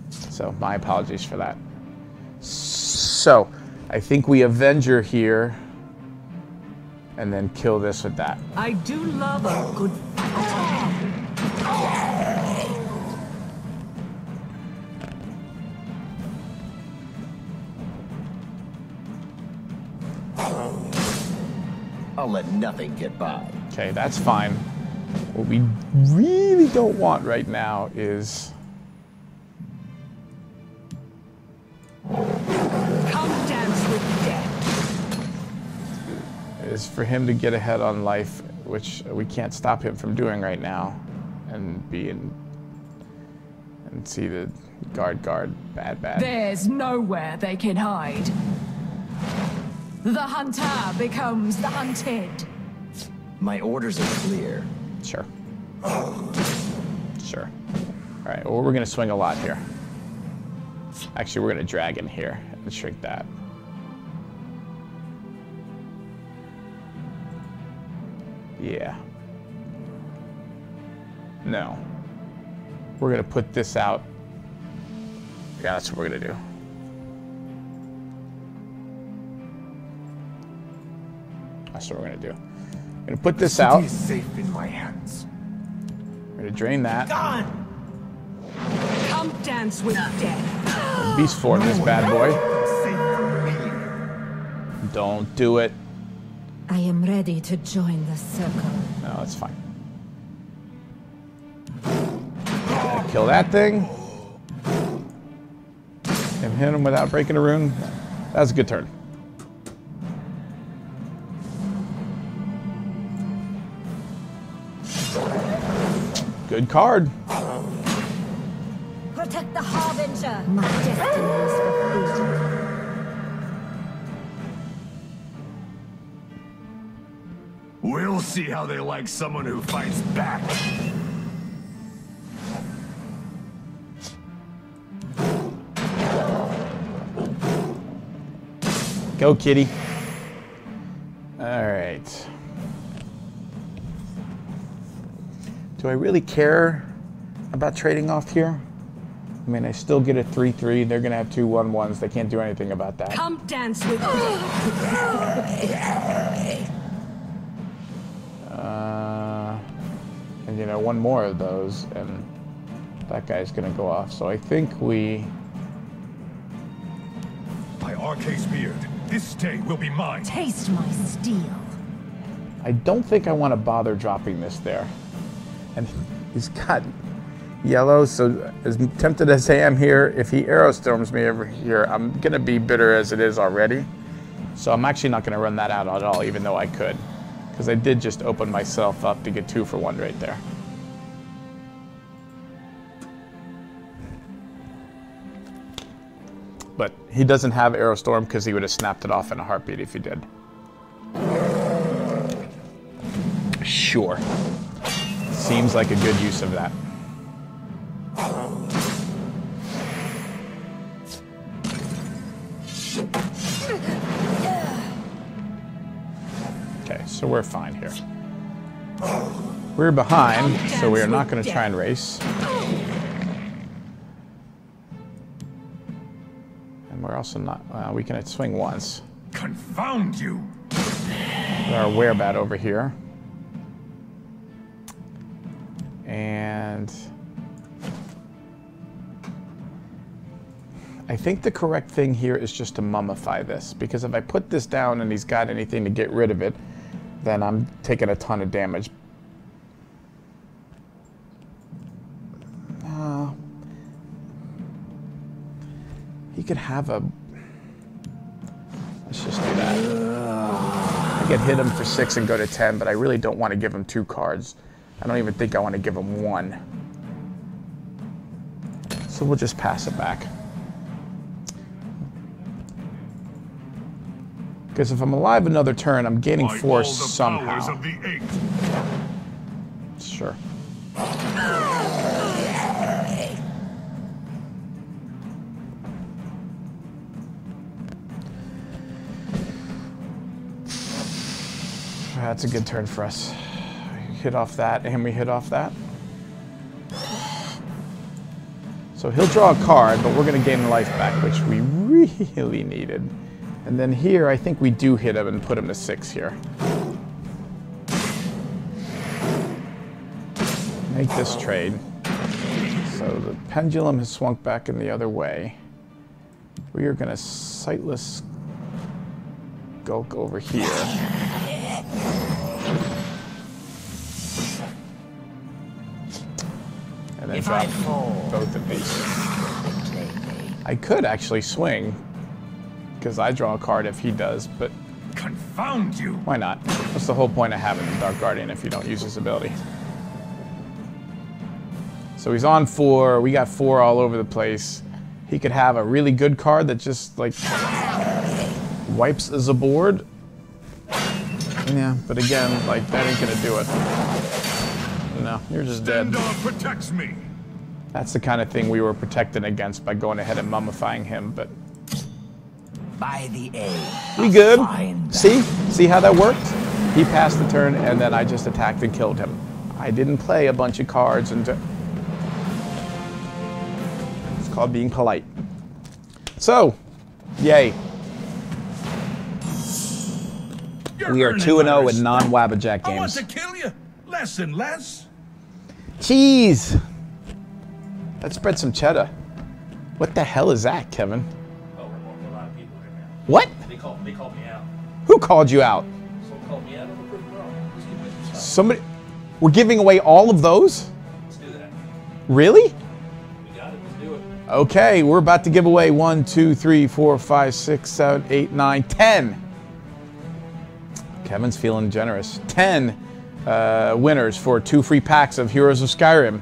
So my apologies for that. So, I think we Avenger here, and then kill this with that. I do love a good I'll let nothing get by. Okay, that's fine. What we really don't want right now is... come dance with death. is for him to get ahead on life, which we can't stop him from doing right now, and be in... and see the guard, bad. There's nowhere they can hide. The hunter becomes the hunted. My orders are clear. Sure. Sure. Alright, well, we're going to swing a lot here. Actually, we're going to drag in here and shrink that. Yeah. No. We're going to put this out. Yeah, that's what we're going to do. That's what we're going to do. I'm going to put this out. Is safe in my hands. We're going to drain that. Come dance with death. Beast form this bad boy. Safe for me. Don't do it. I am ready to join the circle. No, that's fine. Gonna kill that thing. And hit him without breaking a rune. That was a good turn. Good card. Protect the Harbinger. My destiny is fulfilled. We'll see how they like someone who fights back. Go, kitty. All right. Do I really care about trading off here? I mean, I still get a 3-3. They're going to have 2 1-1s. They can't do anything about that. Come dance with death. And, you know, one more of those, and that guy's going to go off. So I think we... By Arcade's beard, this day will be mine. Taste my steel. I don't think I want to bother dropping this there. And he's got yellow, so as tempted as I am here, if he arrow storms me over here, I'm going to be bitter as it is already. So I'm actually not going to run that out at all, even though I could. Because I did just open myself up to get 2 for 1 right there. But he doesn't have Arrow Storm because he would have snapped it off in a heartbeat if he did. Sure. Seems like a good use of that. Okay, so we're fine here. We're behind, so we are not going to try and race. And we're also not... we can swing once. Confound you! Our werebat over here. And... I think the correct thing here is just to mummify this, because if I put this down and he's got anything to get rid of it, then I'm taking a ton of damage. He could have a... Let's just do that. I could hit him for 6 and go to 10, but I really don't want to give him 2 cards. I don't even think I want to give him 1. So we'll just pass it back. Because if I'm alive another turn, I'm gaining force somehow. Sure. That's a good turn for us. We hit off that, and we hit off that. So he'll draw a card, but we're going to gain life back, which we really needed. And then here, I think we do hit him and put him to 6 here. Make this trade. So the pendulum has swung back in the other way. We are going to sightless gulk over here. And then drop both of these. I could actually swing, because I draw a card if he does, but confound you! Why not? What's the whole point of having the Dark Guardian if you don't use his ability? So he's on 4, we got 4 all over the place. He could have a really good card that just, like, wipes as a board. Yeah, but again, like, that ain't gonna do it. No, you're just dead. Dog protects me. That's the kind of thing we were protecting against by going ahead and mummifying him, but... By the aid. We good? See? See how that worked? He passed the turn, and then I just attacked and killed him. I didn't play a bunch of cards and... It's called being polite. So, yay. We are 2-0 in non-Wabbajack I want games. to kill you. Less and less. Cheese! Let's spread some cheddar. What the hell is that, Kevin? Oh, we're going to a lot of people right now. What? They called me out. Who called you out? Someone called me out on the prison wrong. Let's give away some stuff. Somebody... We're giving away all of those? Let's do that. Really? We got it. Let's do it. Okay, we're about to give away 1, 2, 3, 4, 5, 6, 7, 8, 9, 10. Kevin's feeling generous. 10 winners for 2 free packs of Heroes of Skyrim.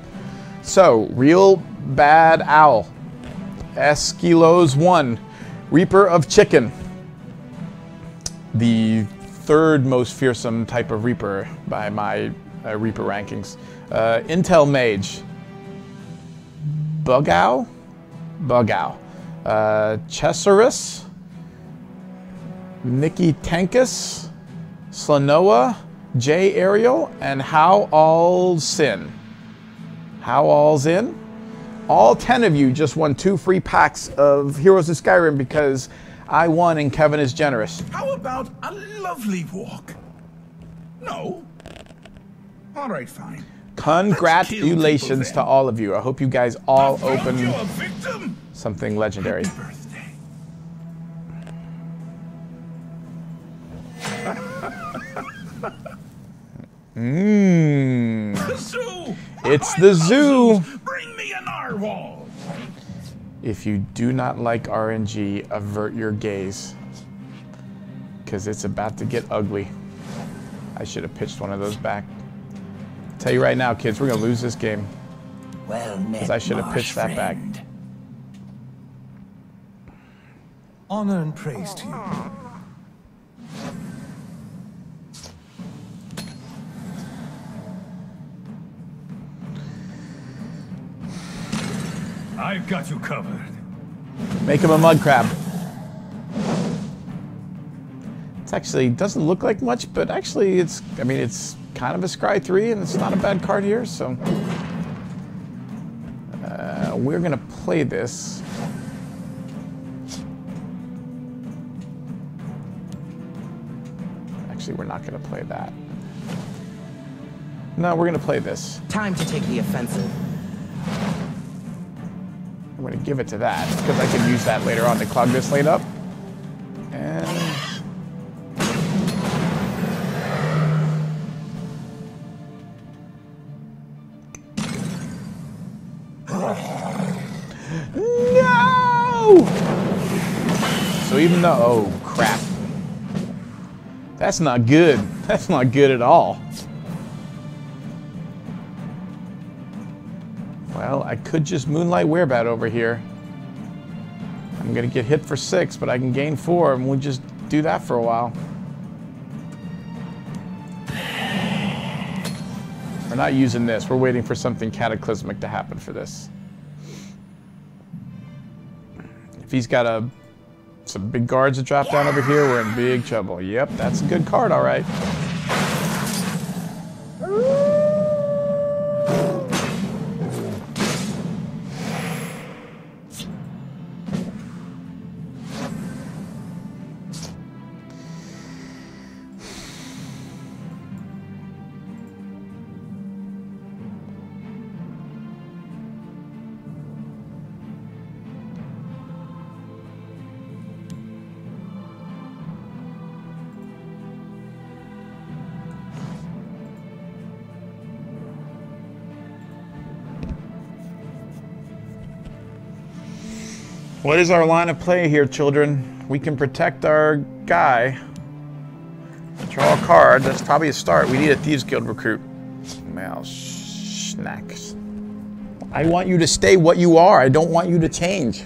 So, Real Bad Owl. Esquilos 1. Reaper of Chicken. The 3rd most fearsome type of Reaper by my Reaper rankings. Intel Mage. Bugow? Bugow. Chesarus. Nikki Tankus. Slanoa. J. Ariel. And How All's Sin. How All's In? All 10 of you just won 2 free packs of Heroes of Skyrim because I won and Kevin is generous. How about a lovely walk? No? All right, fine. Congratulations to all of you. I hope you guys all open You a victim? something legendary. Happy birthday. Mmm. The zoo. It's the zoo. Bring me a narwhal. If you do not like RNG, avert your gaze. Because it's about to get ugly. I should have pitched one of those back. Tell you right now, kids, we're going to lose this game. Well met, Because I should have pitched that back. Honor and praise to you. I've got you covered. Make him a mud crab. It's actually doesn't look like much, but actually it's, I mean, it's kind of a Scry 3 and it's not a bad card here, so. We're gonna play this. Actually, we're not gonna play that. No, we're gonna play this. Time to take the offensive. I'm going to give it to that because I can use that later on to clog this lane up. And no! So even though, oh crap. That's not good. That's not good at all. Well, I could just Moonlight Werebat over here. I'm gonna get hit for 6, but I can gain 4, and we'll just do that for a while. We're not using this. We're waiting for something cataclysmic to happen for this. If he's got some big guards that drop down over here, we're in big trouble. Yep, that's a good card, all right. What is our line of play here, children? We can protect our guy. Draw a card. That's probably a start. We need a Thieves Guild recruit. Well, snacks. I want you to stay what you are. I don't want you to change.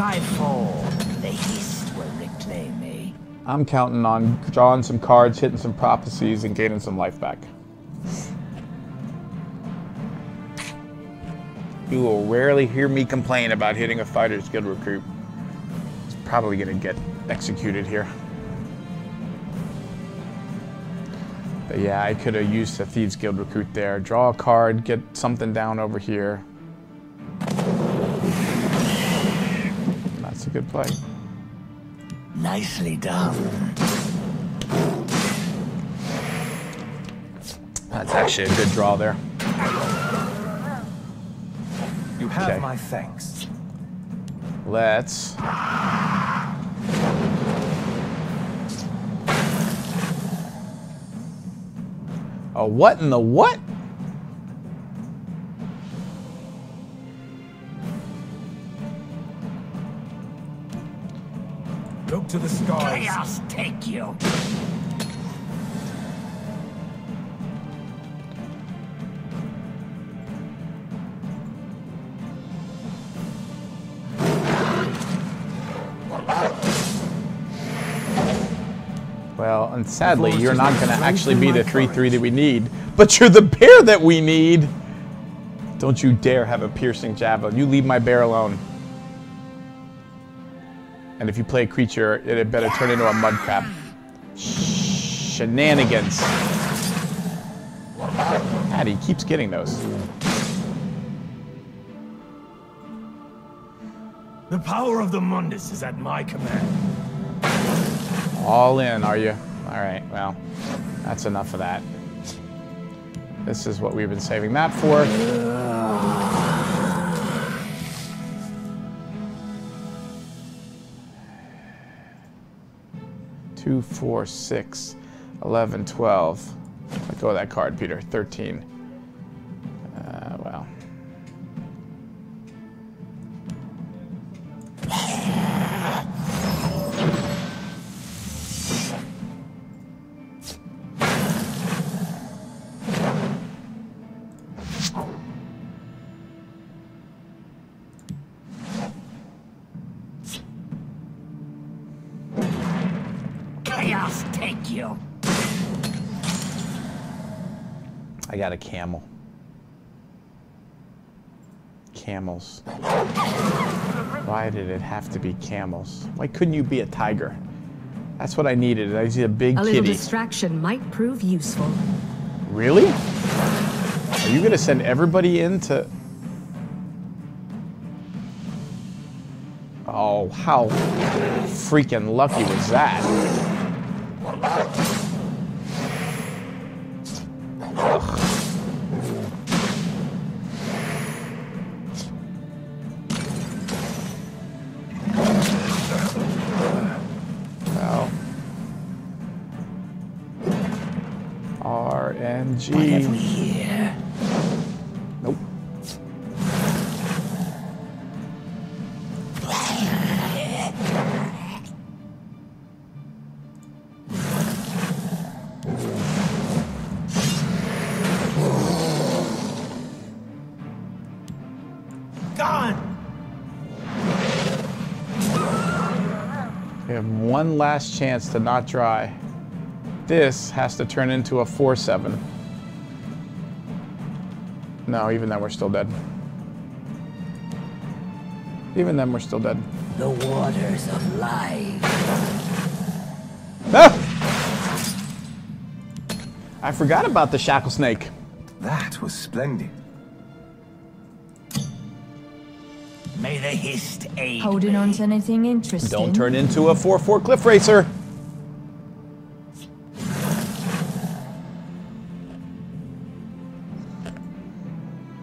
I fall, the Hist will reclaim me. I'm counting on drawing some cards, hitting some prophecies, and gaining some life back. You will rarely hear me complain about hitting a Fighter's Guild recruit. It's probably going to get executed here. But yeah, I could have used a Thieves Guild recruit there. Draw a card, get something down over here. That's a good play. Nicely done. That's actually a good draw there. You have Okay. my thanks. Let's... A what in the what? Look to the skies. Chaos take you. Well, and sadly, you're not going to actually be the 3/3 that we need, but you're the bear that we need. Don't you dare have a piercing javelin. You leave my bear alone. And if you play a creature, it had better turn into a mud crab. Shenanigans. God, he keeps getting those. The power of the Mundus is at my command. All in, are you? All right, well, that's enough of that. This is what we've been saving that for. Two, 4, 6, 11, 12. Let go of that card, Peter. 13. Well. Chaos take you. I got a camel. Camels. Why did it have to be camels? Why couldn't you be a tiger? That's what I needed. I need a big A little kitty. distraction might prove useful. Really? Are you gonna send everybody in to... Oh, how freaking lucky was that? Ugh. Well. RNG. What have we here? Nope. We have one last chance to not dry. This has to turn into a 4/7. No, even then we're still dead. Even then we're still dead. The waters of life. Ah! I forgot about the shackle snake. That was splendid. May the Hist aid Holding me. on to anything interesting? Don't turn into a 4/4 cliff racer.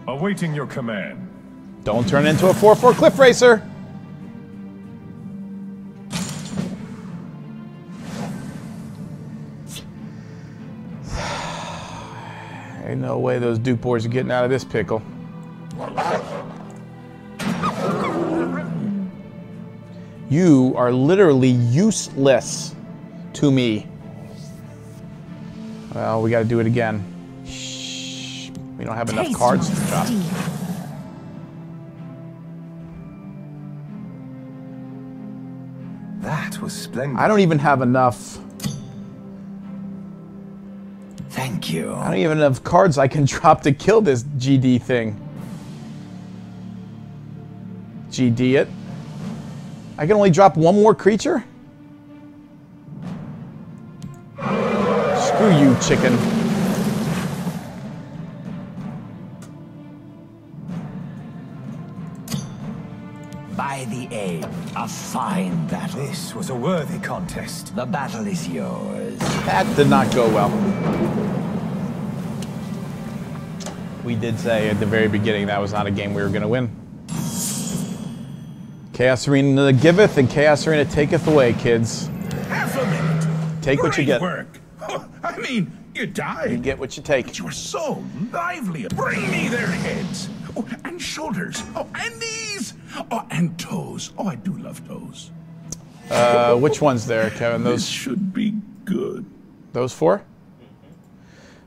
Awaiting your command. Don't turn into a 4/4 cliff racer. Ain't no way those Duke boys are getting out of this pickle. You are literally useless to me. Well, we got to do it again. Shh. We don't have enough Taste cards my to drop. steel. That was splendid. I don't even have enough. Thank you. I don't even have enough cards I can drop to kill this GD thing. GD it. I can only drop one more creature? Screw you, chicken. By the aim, a fine battle. This was a worthy contest. The battle is yours. That did not go well. We did say at the very beginning that was not a game we were going to win. Chaos Arena giveth and Chaos Arena taketh away, kids. Half a minute. Take what you Great get. work. Oh, I mean, you died. You get what you take. But you were so lively. Bring me their heads. Oh, and shoulders. Oh, and knees. Oh, and toes. Oh, I do love toes. Which one's there, Kevin? This should be good. Those four?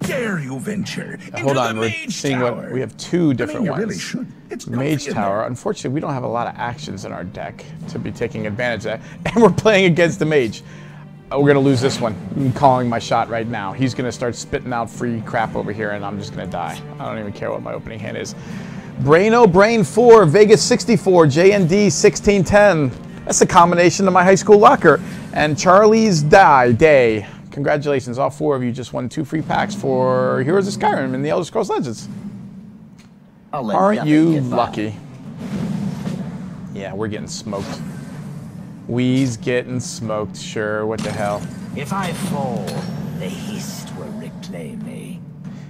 Dare you venture into Hold on, the we're Mage seeing Tower? what we have. Two different you ones. really should. It's Mage comfy in Tower. there. Unfortunately, we don't have a lot of actions in our deck to be taking advantage of that, and we're playing against the Mage. We're gonna lose this one. I'm calling my shot right now. He's gonna start spitting out free crap over here, and I'm just gonna die. I don't even care what my opening hand is. Braino Brain 4, Vegas 64, JND 1610. That's a combination of my high school locker. And Charlie's Day. Congratulations, all four of you just won 2 free packs for Heroes of Skyrim and the Elder Scrolls Legends. Aren't you lucky? Yeah, we're getting smoked. We's getting smoked, sure, what the hell. If I fall, the Hist will reclaim me.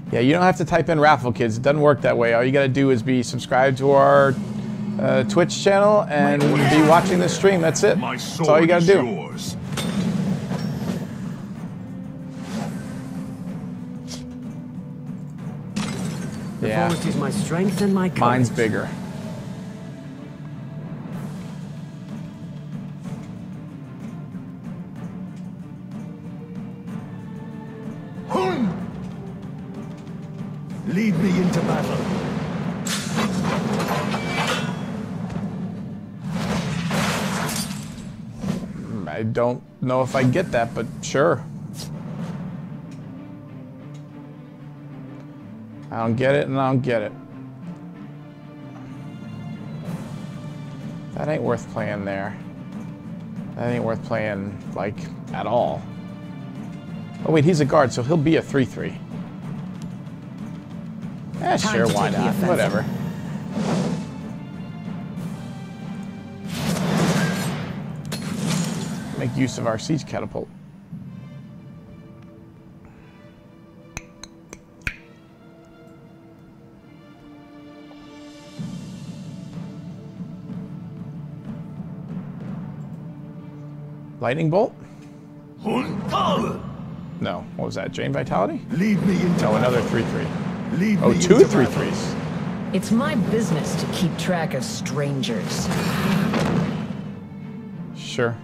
Yeah, you don't have to type in raffle, kids. It doesn't work that way. All you gotta do is be subscribed to our Twitch channel and be watching this stream. That's it. That's all you gotta do. Yours. Yeah, Forest is my strength and my courage. mine's bigger. Lead me into battle. I don't know if I get that, but sure. I don't get it, and I don't get it. That ain't worth playing there. That ain't worth playing, like, at all. Oh wait, he's a guard, so he'll be a 3/3. Eh, Time sure, to why take the not? offensive. Whatever. Make use of our siege catapult. Lightning bolt? No. What was that? Drain Vitality? Lead me into No, another battle. 3/3. Lead Oh, me 2 into 3/3s. It's my business to keep track of strangers. Sure.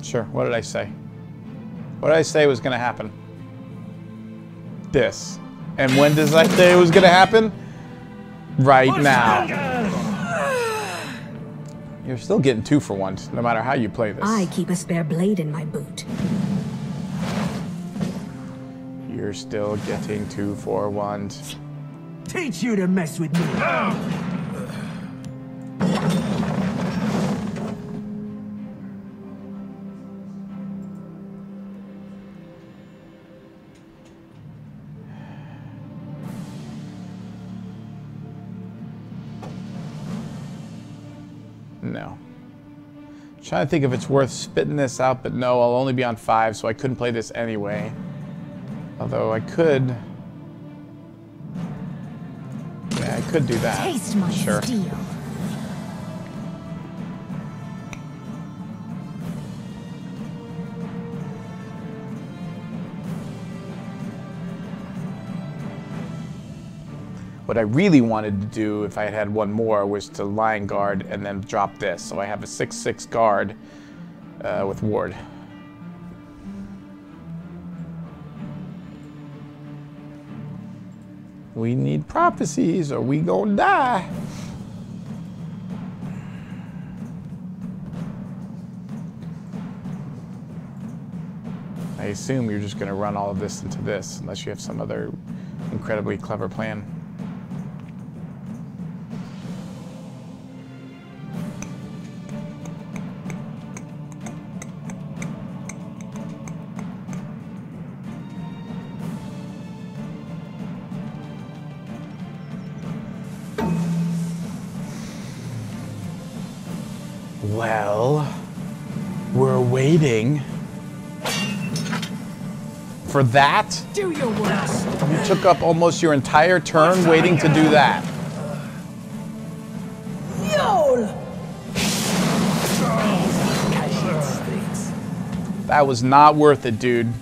Sure. What did I say? What did I say was going to happen? This. And when did I say it was going to happen? Right now. You're still getting 2 for 1, no matter how you play this. I keep a spare blade in my boot. You're still getting 2 for 1. Teach you to mess with me. No. Trying to think if it's worth spitting this out, but no, I'll only be on 5, so I couldn't play this anyway. Although I could... Yeah, I could do that. Taste my Sure. steel. What I really wanted to do, if I had one more, was to Lion Guard and then drop this. So I have a 6/6 guard with ward. We need prophecies or we gonna die. I assume you're just going to run all of this into this, unless you have some other incredibly clever plan. Well, we're waiting for that. Do your worst. You took up almost your entire turn waiting to do that. Yol! That was not worth it, dude.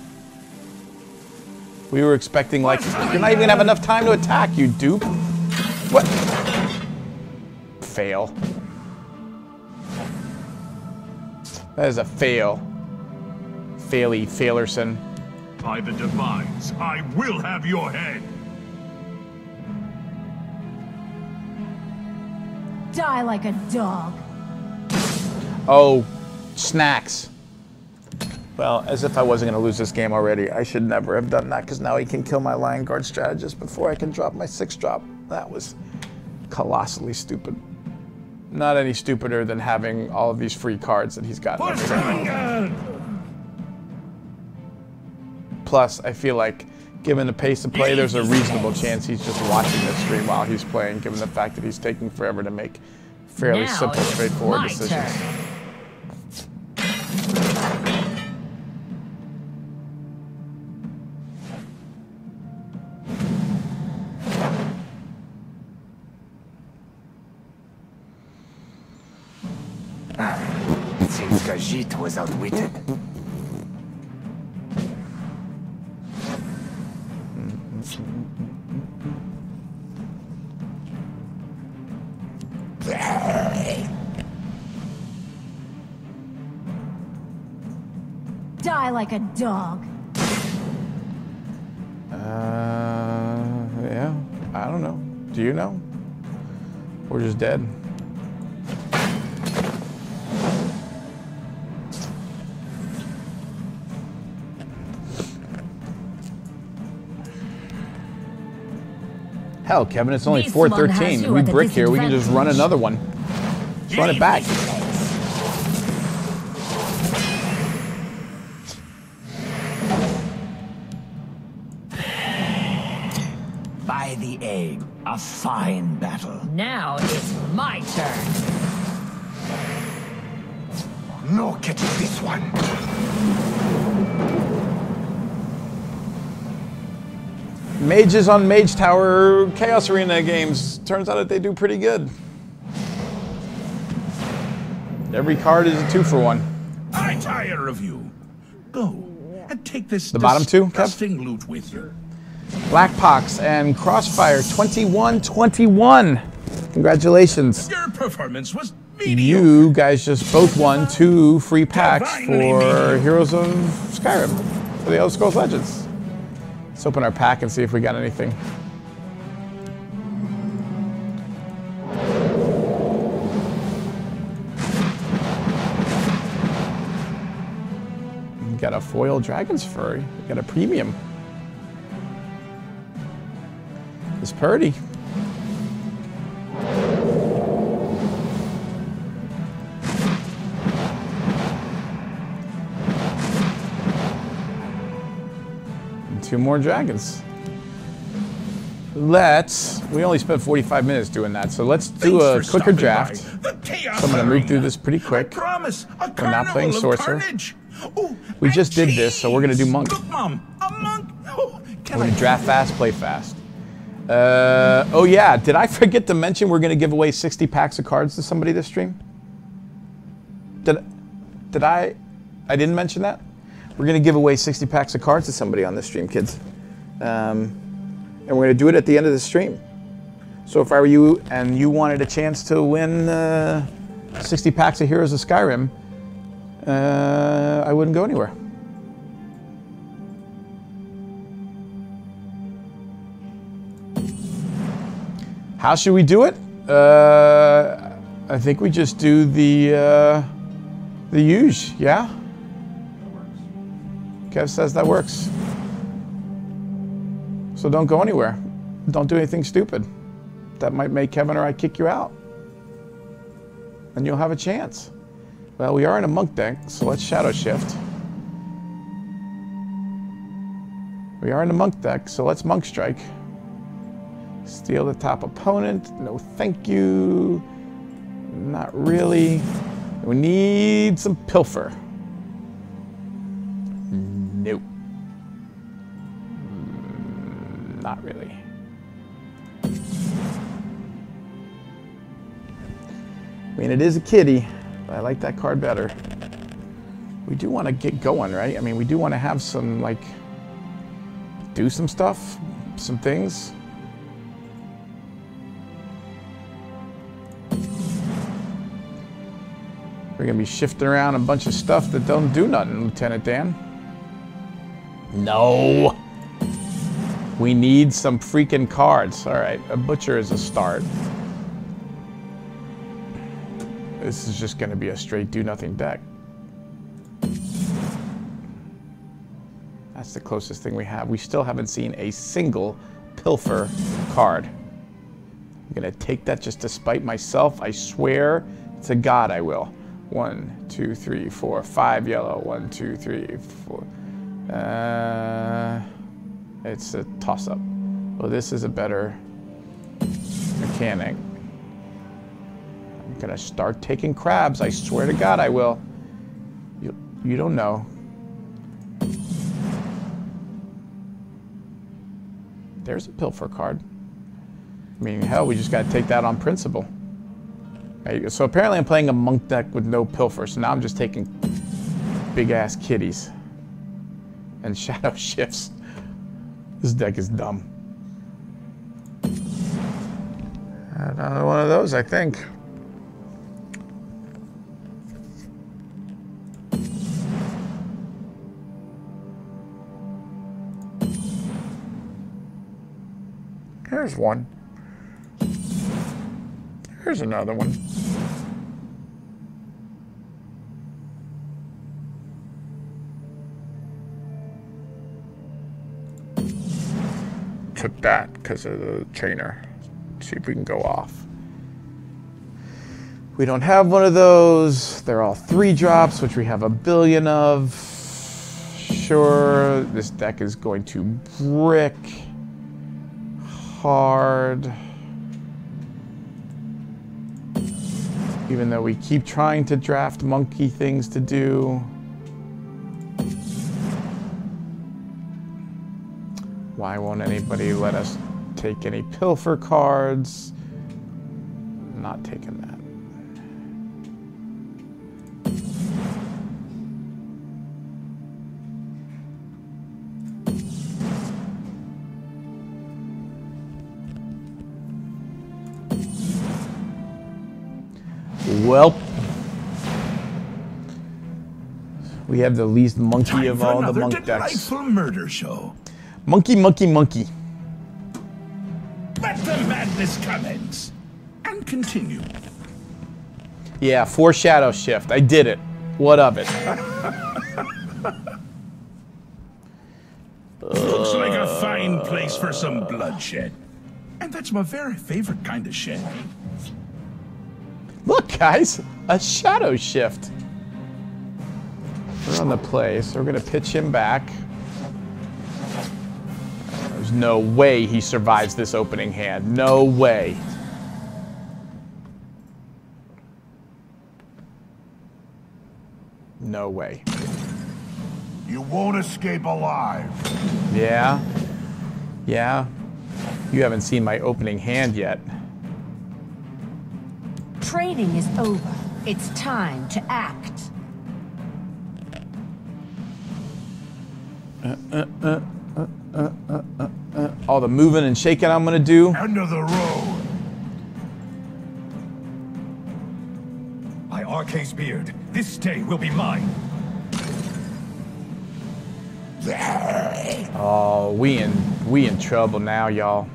We were expecting, like, you're not even gonna have enough time to attack, you dupe. What? Fail. That is a fail. Faily Failerson. By the divines, I will have your head. Die like a dog. Oh, snacks. Well, as if I wasn't going to lose this game already. I should never have done that, because now he can kill my Lion Guard strategist before I can drop my 6-drop. That was colossally stupid. Not any stupider than having all of these free cards that he's got. Plus, I feel like, given the pace of play, there's a reasonable chance he's just watching this stream while he's playing, given the fact that he's taking forever to make fairly simple, straightforward decisions. It seems Khajiit was outwitted. Die like a dog. Yeah, I don't know. Do you know? We're just dead. Hell, Kevin, it's only 4:13. We brick here. We can just run another one. Just run it back. By the egg, a fine battle. Now it's my turn. No catching this one. Mages on Mage Tower Chaos Arena games. Turns out that they do pretty good. Every card is a 2-for-1. I tire of you. Go and take this The bottom two, Kev? disgusting loot with you. Black Pox and Crossfire 21-21. Congratulations. Your performance was mediocre. You guys just both won 2 free packs for Heroes of Skyrim for the Elder Scrolls Legends. Let's open our pack and see if we got anything. We got a foil Dragon's Fur. We got a premium. It's Purdy. And 2 more dragons. We only spent 45 minutes doing that, so let's do a quicker draft. So I'm going to move through this pretty quick. We're not playing Sorcerer. We just did this, so we're going to do Monk. Look, Mom, a monk. Oh, We're going to draft fast, play fast. Oh yeah, did I forget to mention we're going to give away 60 packs of cards to somebody this stream? Did I didn't mention that? We're going to give away 60 packs of cards to somebody on this stream, kids. And we're going to do it at the end of the stream. So if I were you and you wanted a chance to win 60 packs of Heroes of Skyrim, I wouldn't go anywhere. How should we do it? I think we just do the huge, yeah? Kev says that works. So don't go anywhere. Don't do anything stupid. That might make Kevin or I kick you out. And you'll have a chance. Well, we are in a monk deck, so let's shadow shift. We are in a monk deck, so let's monk strike. Steal the top opponent. No thank you. Not really. We need some pilfer. Nope. Not really. I mean, it is a kitty, but I like that card better. We do want to get going, right? I mean, we do want to have some, like, do some stuff, some things. We're going to be shifting around a bunch of stuff that don't do nothing, Lieutenant Dan. No. We need some freaking cards. All right, a butcher is a start. This is just going to be a straight do-nothing deck. That's the closest thing we have. We still haven't seen a single pilfer card. I'm going to take that just to spite myself. I swear to God I will. 1, 2, 3, 4, 5 yellow. 1, 2, 3, 4. It's a toss-up. Well, this is a better mechanic. I'm gonna start taking crabs. I swear to God I will. You don't know. There's a pilfer card. I mean, hell, we just gotta take that on principle. Right, so apparently I'm playing a monk deck with no pilfer, so now I'm just taking big-ass kitties and shadow shifts. This deck is dumb. Another one of those, I think. Here's one. Here's another one. Took that because of the trainer. See if we can go off. We don't have one of those. They're all 3-drops, which we have a billion of. Sure, this deck is going to brick hard. Even though we keep trying to draft monkey things to do. Why won't anybody let us take any pilfer cards? Not taking that. Well, we have the least monkey of all the monk decks. Delightful murder show. Monkey, monkey, monkey. Let the madness commence and continue. Yeah, 4 shadow shift. I did it. What of it? Looks like a fine place for some bloodshed. And that's my very favorite kind of shed. Look, guys, a shadow shift. We're on the play, so we're going to pitch him back. There's no way he survives this opening hand. No way. No way. You won't escape alive. Yeah. Yeah. You haven't seen my opening hand yet. Training is over. It's time to act. All the moving and shaking I'm gonna do. End of the road. By Arcane's beard, this day will be mine. Oh, we in trouble now, y'all.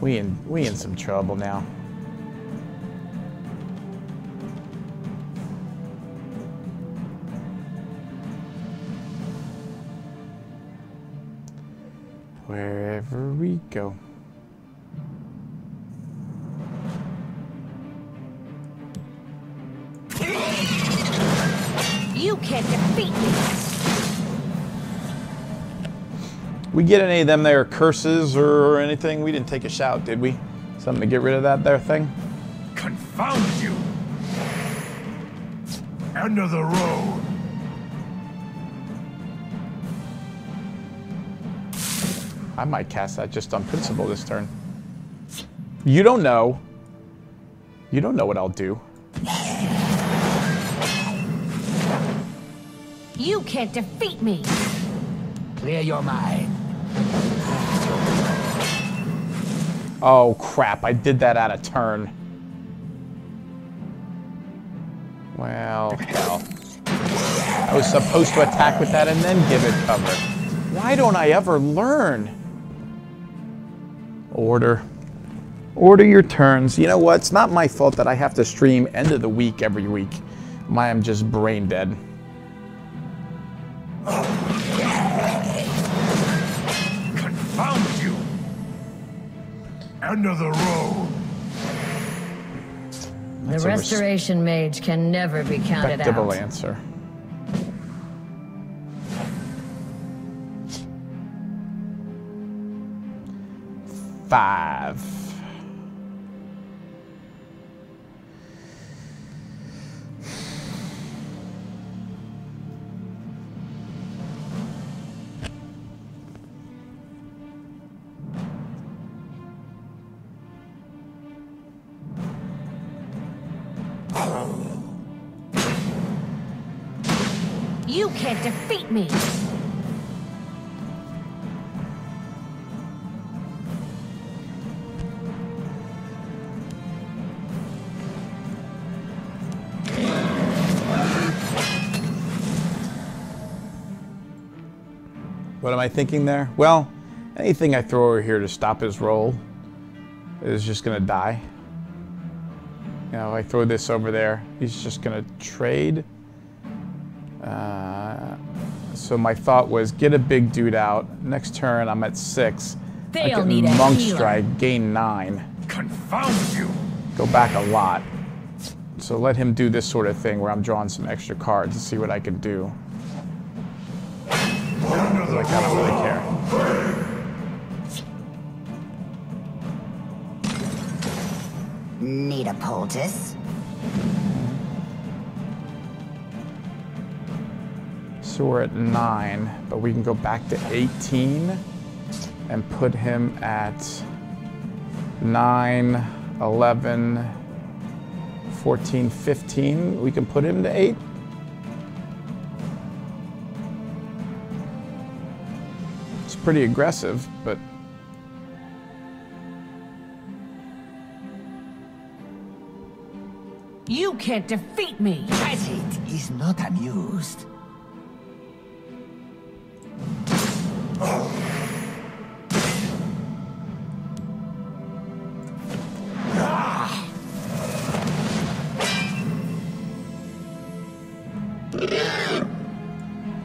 We in some trouble now. Wherever we go. You can't defeat me. We get any of them there curses or anything? We didn't take a shout, did we? Something to get rid of that there thing? Confound you! End of the road! I might cast that just on principle this turn. You don't know. You don't know what I'll do. You can't defeat me. Clear your mind. Oh, crap. I did that out of turn. Well, hell. I was supposed to attack with that and then give it cover. Why don't I ever learn? Order. Order your turns. You know what? It's not my fault that I have to stream end of the week every week. I am just brain dead. Confound you! End of the road! The restoration mage can never be counted Respectable out. answer. Five. You can't defeat me. What am I thinking there? Well, anything I throw over here to stop his roll is just going to die. You know, I throw this over there, he's just going to trade. So my thought was get a big dude out. Next turn, I'm at 6. I They'll can need a monk healer. strike, gain 9. Confound you! Go back a lot. So let him do this sort of thing where I'm drawing some extra cards to see what I can do. Like, I don't really care. Need a poultice? So we're at 9, but we can go back to 18 and put him at 9, 11, 14, 15. We can put him to 8. It's pretty aggressive, but You can't defeat me. It is not amused.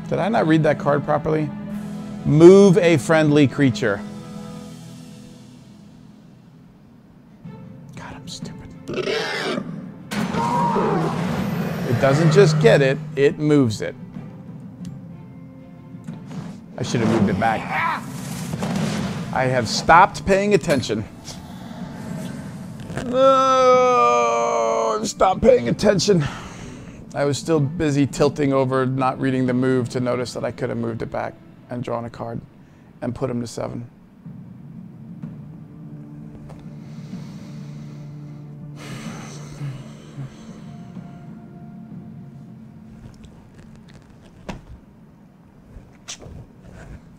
did I not read that card properly? Move a friendly creature. God, I'm stupid. It doesn't just get it, it moves it. I should have moved it back. I have stopped paying attention. No, I've stopped paying attention. I was still busy tilting over, not reading the move to notice that I could have moved it back and drawn a card and put him to 7.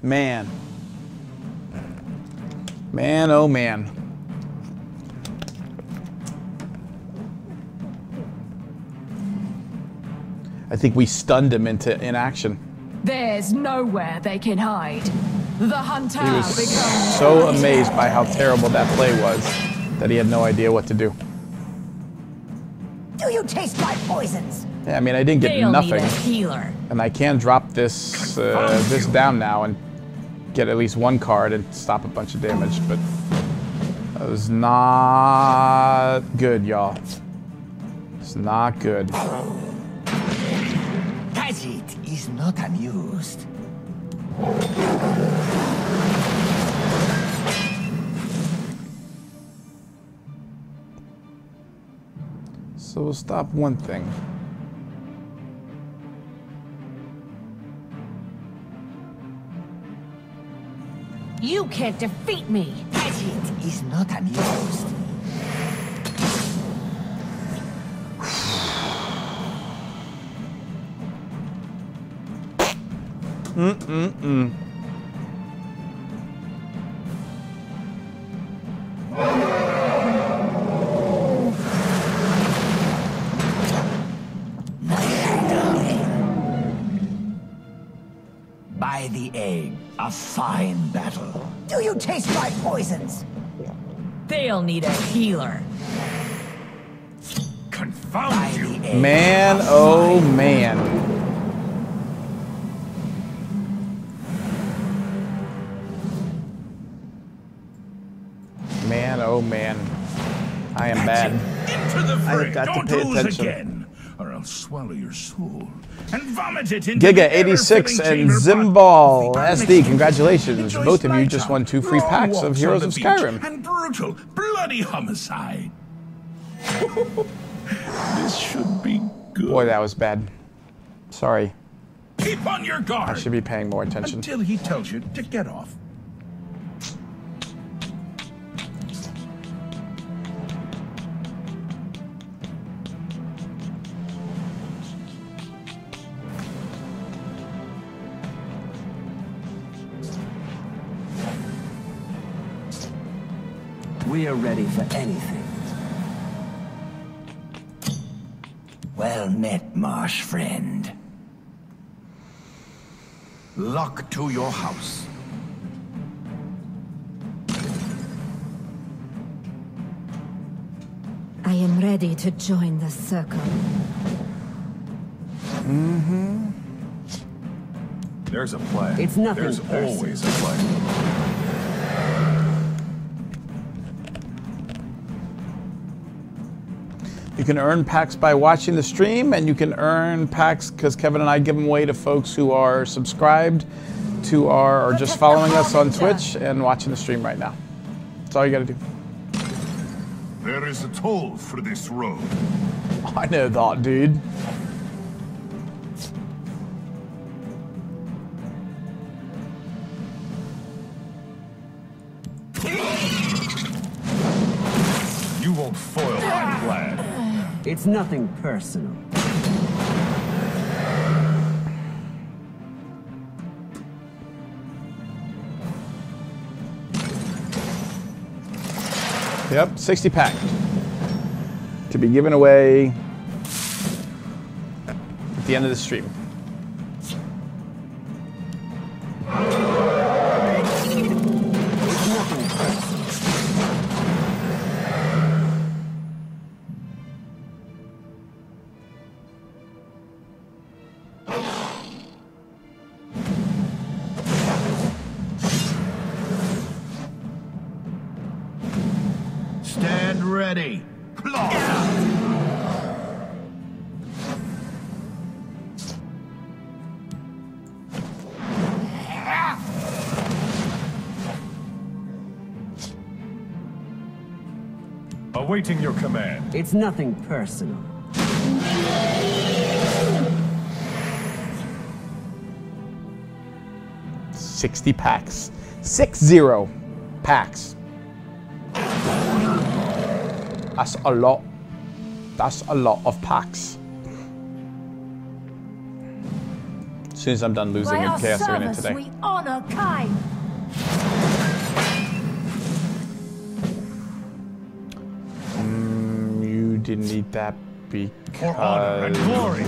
Man. Man, oh man. I think we stunned him into inaction. There's nowhere they can hide. The hunter He was becomes so amazed by how terrible that play was that he had no idea what to do. Do you taste my poisons? Yeah, I mean, I didn't get They'll nothing. need a healer. And I can drop this this down now and get at least one card and stop a bunch of damage, but that was not good, y'all. It's not good. Gadget is not amused. So we'll stop one thing. You can't defeat me! Gadget is not amused. By the egg, a fine battle. Do you taste my poisons? They'll need a healer. Confound you! Man, oh man. Man, oh man. I am bad. Into the fray. I've got to Don't pay lose attention. again, or I'll swallow your soul and vomit it into Giga the 86 ever-filling and chamber Zimbal pot. SD, congratulations. Enjoy Both of you night just out, won 2 free long packs of walks Heroes on of the beach, Skyrim. and brutal, bloody homicide. This should be good. Boy, that was bad. Sorry. Keep on your guard. I should be paying more attention. Until he tells you to get off. We are ready for anything. Well met, marsh friend. Luck to your house. I am ready to join the circle. There's a plan. It's nothing There's personal. always a plan. You can earn packs by watching the stream, and you can earn packs because Kevin and I give them away to folks who are subscribed to our, or just following us on Twitch and watching the stream right now. That's all you gotta do. There is a toll for this road. I know that, dude. You won't foil my plan. It's nothing personal. Yep, 60 pack. To be given away at the end of the stream. It's nothing personal. Stand ready. Plot. Awaiting your command. It's nothing personal. $60 packs. 60 packs. That's a lot. That's a lot of packs. As soon as I'm done losing By in our Chaos Arena service, today. we honor kind. You didn't eat that For honor and because... glory.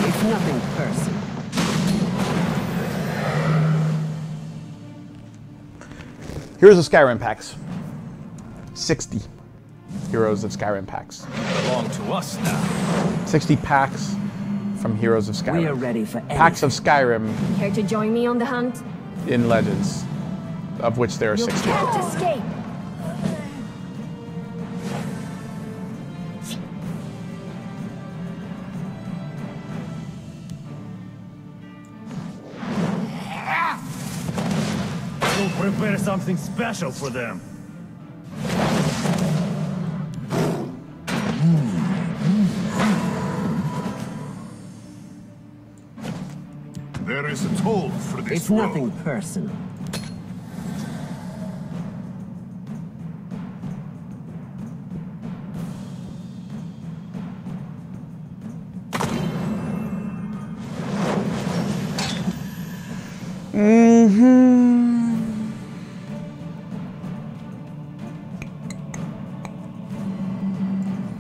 It's nothing personal. Heroes of Skyrim packs. 60 Heroes of Skyrim packs. Belong to us now. 60 packs from Heroes of Skyrim. We are ready for Packs of Skyrim Care to join me on the hunt? in Legends, of which there are You 60. can't escape. We'll prepare something special for them. There is a toll for this It's road. nothing personal.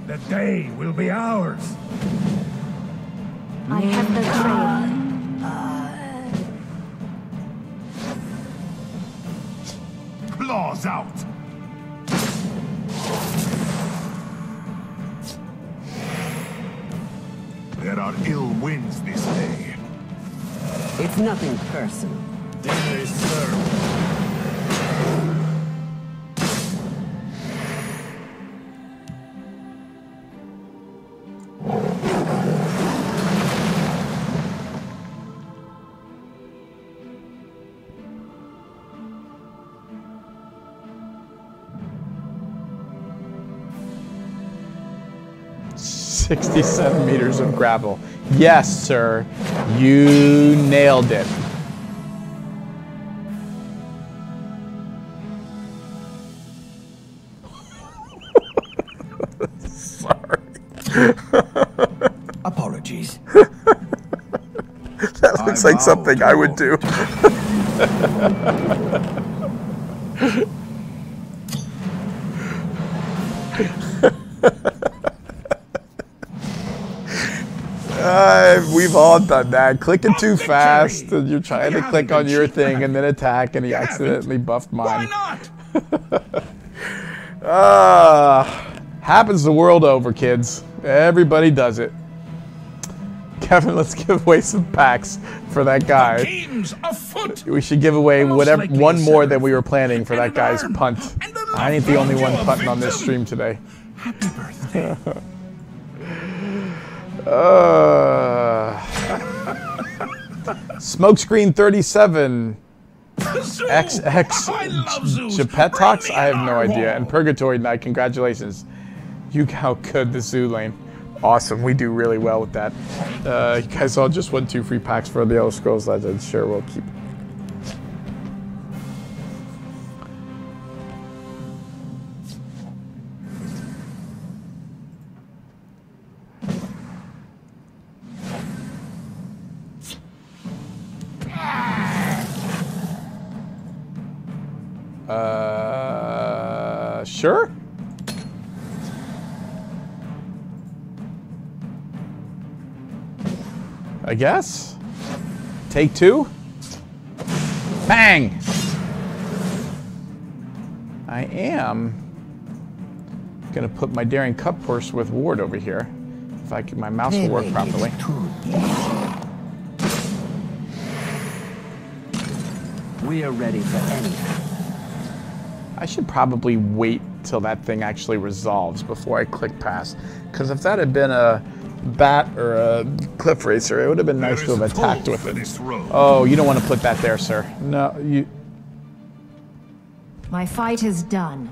The day will be ours. I have the trail. Claws out. There are ill winds this day. It's nothing personal. Dinner is served. $67 of gravel. Yes, sir. You nailed it. Sorry. Apologies. That looks like something I would do. We've all done that. Clicking too fast, and you're trying to click on your thing and then attack, and he accidentally buffed mine. Why not? Happens the world over, kids. Everybody does it. Kevin, let's give away some packs for that guy. Game's afoot. We should give away Most whatever likely one more serve than we were planning for that and guy's learn. punt. And the I ain't the only one love punting on this victim. stream today. Happy birthday. Smokescreen 37. Zoo. XX I love zoos. Japetox? Bring me I have a no idea. narwhal. And Purgatory Knight, congratulations. You outcould the zoo lane. Awesome, we do really well with that. You guys all just won 2 free packs for the Elder Scrolls Legends. Sure, we'll keep. Sure? I guess. Take 2. Bang! I am gonna put my Daring Cup horse with Ward over here. If I can, my mouse will work properly. We are ready for anything. I should probably wait till that thing actually resolves before I click pass. Because if that had been a bat or a cliff racer, it would have been nice to have attacked with it. Oh, you don't want to put that there, sir. No, you... My fight is done.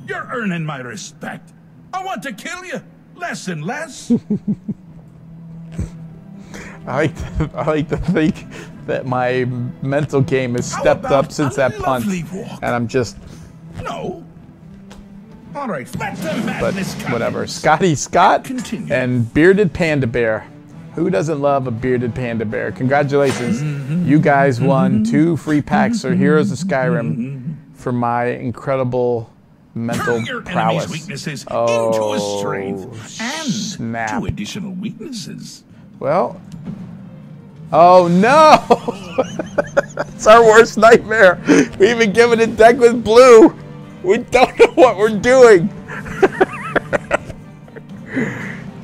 You're earning my respect. I want to kill you. Less and less. I like to think that my mental game has stepped up since that punt. And I'm just... No. All right, let the But madness come. whatever. Scotty Scott Continue. and Bearded Panda Bear. Who doesn't love a bearded panda bear? Congratulations. You guys won 2 free packs or Heroes of Skyrim for my incredible mental Turn your prowess. enemy's weaknesses into Oh, a strength and snap. 2 additional weaknesses. Well, Oh no! It's our worst nightmare. We even given a deck with blue. We don't know what we're doing.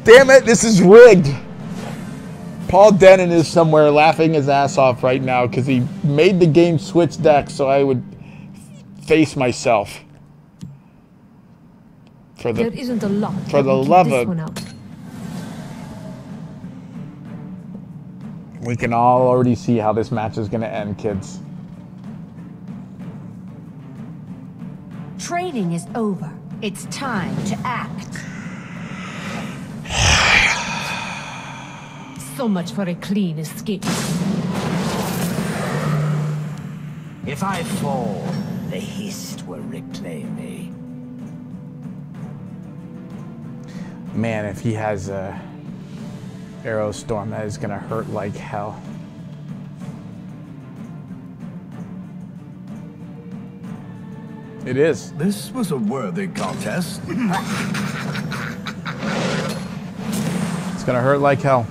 Damn it, this is rigged. Paul Denon is somewhere laughing his ass off right now because he made the game switch decks so I would face myself. For the, there isn't a lot. For the love of... We can all already see how this match is going to end, kids. Trading is over. It's time to act. So much for a clean escape. If I fall, the Hist will reclaim me. Man, if he has a Arrow Storm, that is going to hurt like hell. It is. This was a worthy contest. It's going to hurt like hell.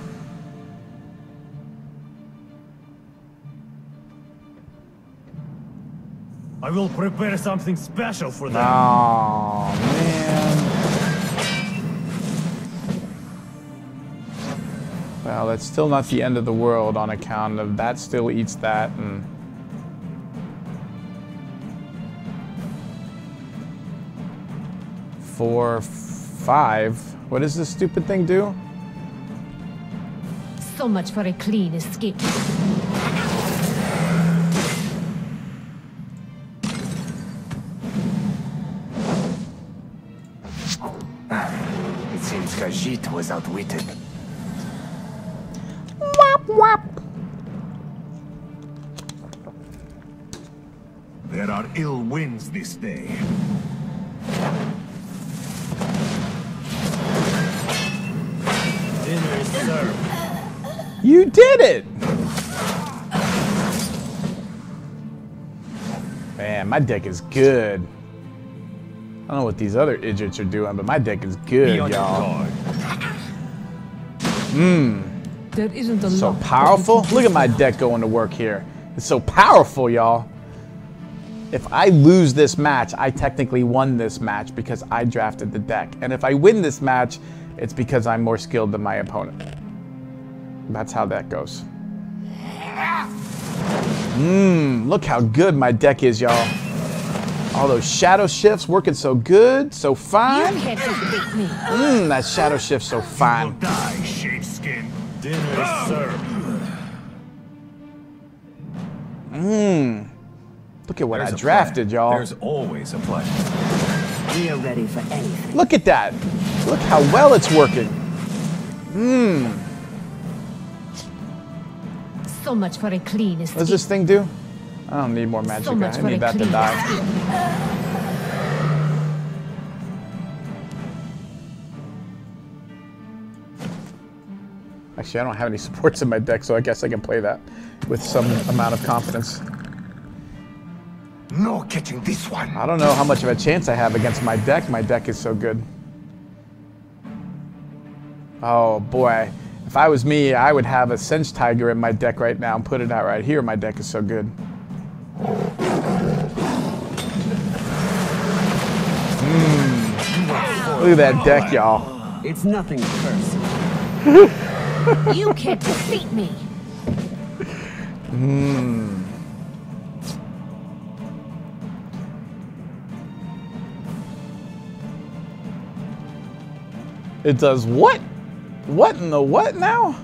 I will prepare something special for them. Oh, man. Well, that's still not the end of the world on account of that still eats that. And 4, 5. What does this stupid thing do? So much for a clean escape. It seems Khajiit was outwitted. Wop, wop. There are ill winds this day. Dinner is served. You did it! Man, my deck is good. I don't know what these other idiots are doing, but my deck is good, y'all. There isn't a So lot. powerful. Look at my deck going to work here. It's so powerful, y'all. If I lose this match, I technically won this match because I drafted the deck. And if I win this match, it's because I'm more skilled than my opponent. That's how that goes. Look how good my deck is, y'all. All those shadow shifts working so good, so fine. You can't defeat me. That shadow shift so fine. Die, sheepskin. Dinner is served. Look at what There's I a drafted, plan. y'all. There's always a plan. We are ready for anything. Look at that. Look how well it's working. So much for a clean escape. What does this thing do? I don't need more magic. So much I for need a that to clean die. escape. Actually, I don't have any supports in my deck, so I guess I can play that with some amount of confidence. No catching this one. I don't know how much of a chance I have against my deck. My deck is so good. Oh boy. If I was me, I would have a Cinch Tiger in my deck right now and put it out right here. My deck is so good. Look at that deck, y'all. It's nothing personal. You can't defeat me. It does what? What in the what now?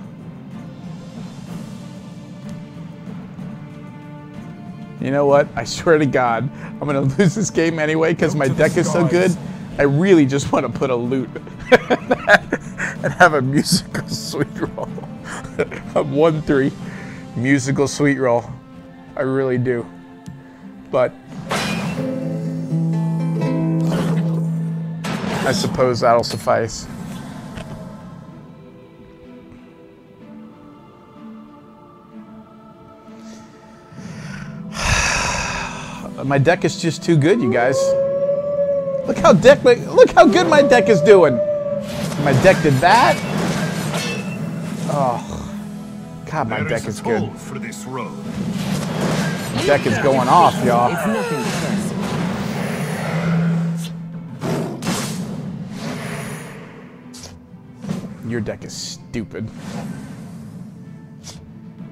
You know what? I swear to God, I'm going to lose this game anyway because my deck is so good. I really just want to put a loot and have a musical sweet roll. A 1-3 musical sweet roll. I really do. But I suppose that'll suffice. My deck is just too good, you guys. Look how good my deck is doing. My deck did that. Oh, God, my deck is good. For this road. Deck is going off, y'all. It's nothing personal. Your deck is stupid.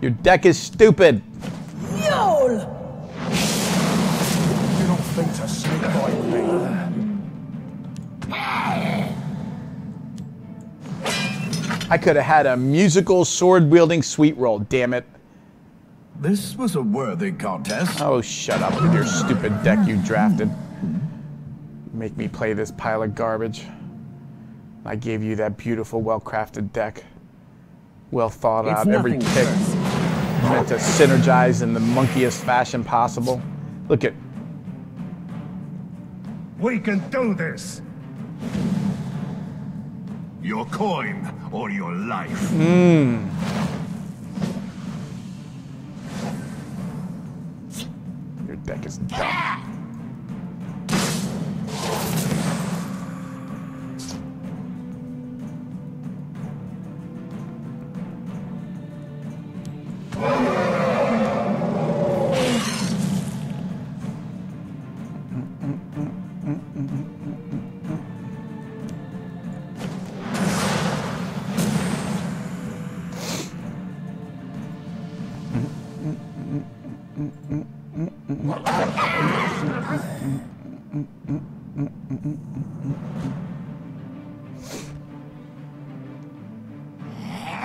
Your deck is stupid. Yol! You don't think to sneak by me. I could have had a musical sword-wielding sweet roll, damn it. This was a worthy contest. Oh, shut up with your stupid deck you drafted. Make me play this pile of garbage. I gave you that beautiful, well-crafted deck. Well thought out, every pick meant to synergize in the monkiest fashion possible. Look at... We can do this. Your coin or your life. Your deck is dumb.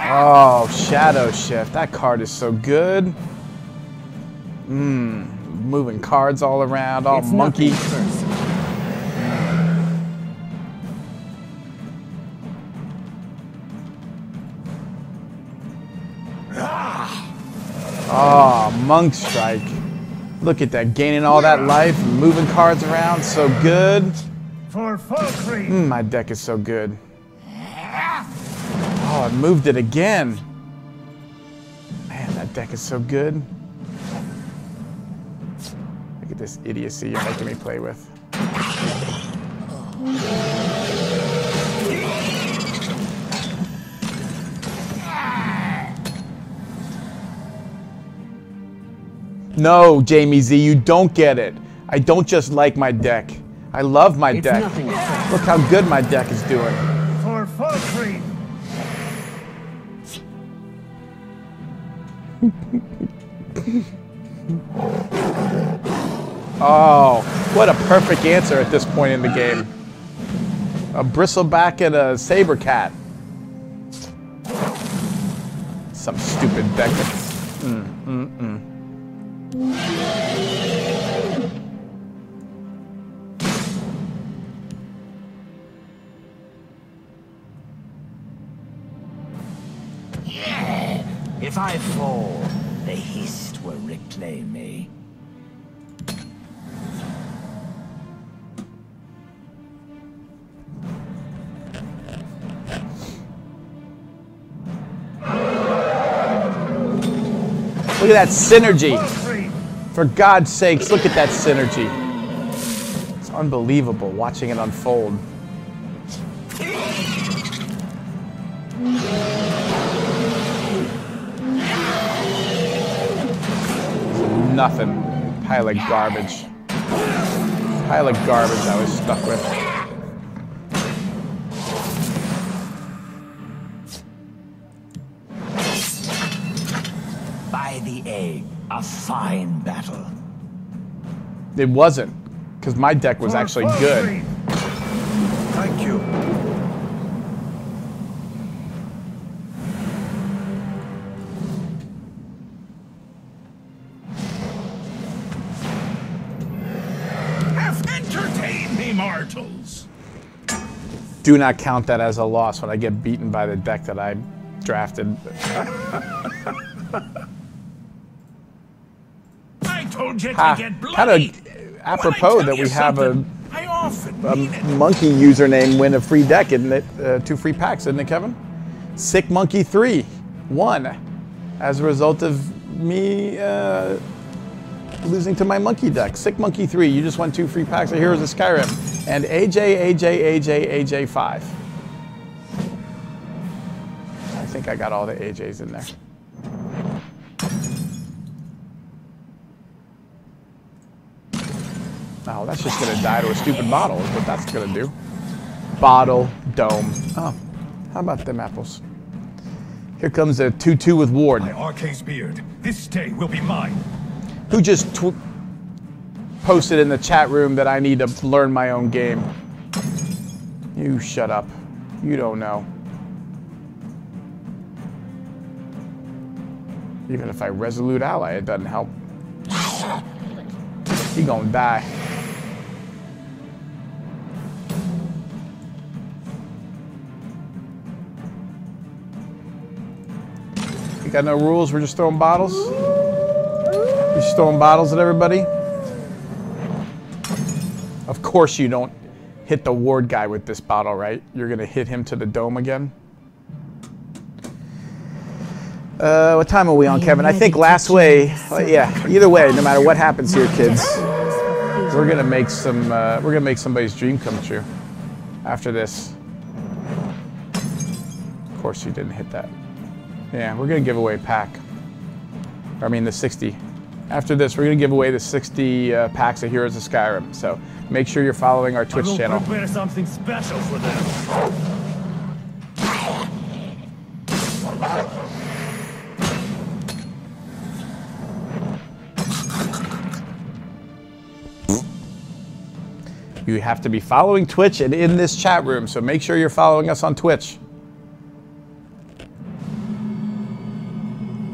Oh, Shadow Shift. That card is so good. Moving cards all around, all monkey. Oh, Monk Strike. Look at that, gaining all that life, moving cards around, so good. For Falkreath. My deck is so good. Oh, I moved it again. Man, that deck is so good. Look at this idiocy you're making me play with. No, Jamie Z, you don't get it. I don't just like my deck. I love my deck. Look how good my deck is doing. For Falkreath. Oh, what a perfect answer at this point in the game. A bristleback and a saber cat. Some stupid deck. If I fall, the Hist will reclaim me. Look at that synergy. For God's sakes, look at that synergy. It's unbelievable watching it unfold. Nothing. Pile of garbage. Pile of garbage I was stuck with. By the egg, a fine battle. It wasn't, because my deck was actually good. Thank you. Mortals. Do not count that as a loss when I get beaten by the deck that I drafted. I told you to get bloody. Kind of apropos that we have a monkey username win a free deck, isn't it? 2 free packs, isn't it, Kevin? Sick Monkey 3 won as a result of me losing to my monkey deck. Sick Monkey 3, you just won 2 free packs of Heroes of Skyrim. And AJ 5. I think I got all the AJs in there. Oh, that's just going to die to a stupid bottle is what that's going to do. Bottle, dome. Oh, how about them apples? Here comes a 2-2 with Ward. My Arcane's beard. This stay will be mine. Who just posted in the chat room that I need to learn my own game. You shut up. You don't know. Even if I resolute ally, it doesn't help. He gonna die. You got no rules? We're just throwing bottles? You're just throwing bottles at everybody? Of course you don't hit the Ward guy with this bottle, right? You're gonna hit him to the dome again? What time are we on, Kevin? I think last way, yeah, either way, no matter what happens here, kids, we're gonna make somebody's dream come true after this. Of course you didn't hit that. Yeah, we're gonna give away a pack. I mean the 60. After this, we're gonna give away the 60 packs of Heroes of Skyrim. So make sure you're following our Twitch channel. Prepare something special for them. You have to be following Twitch and in this chat room, so make sure you're following us on Twitch.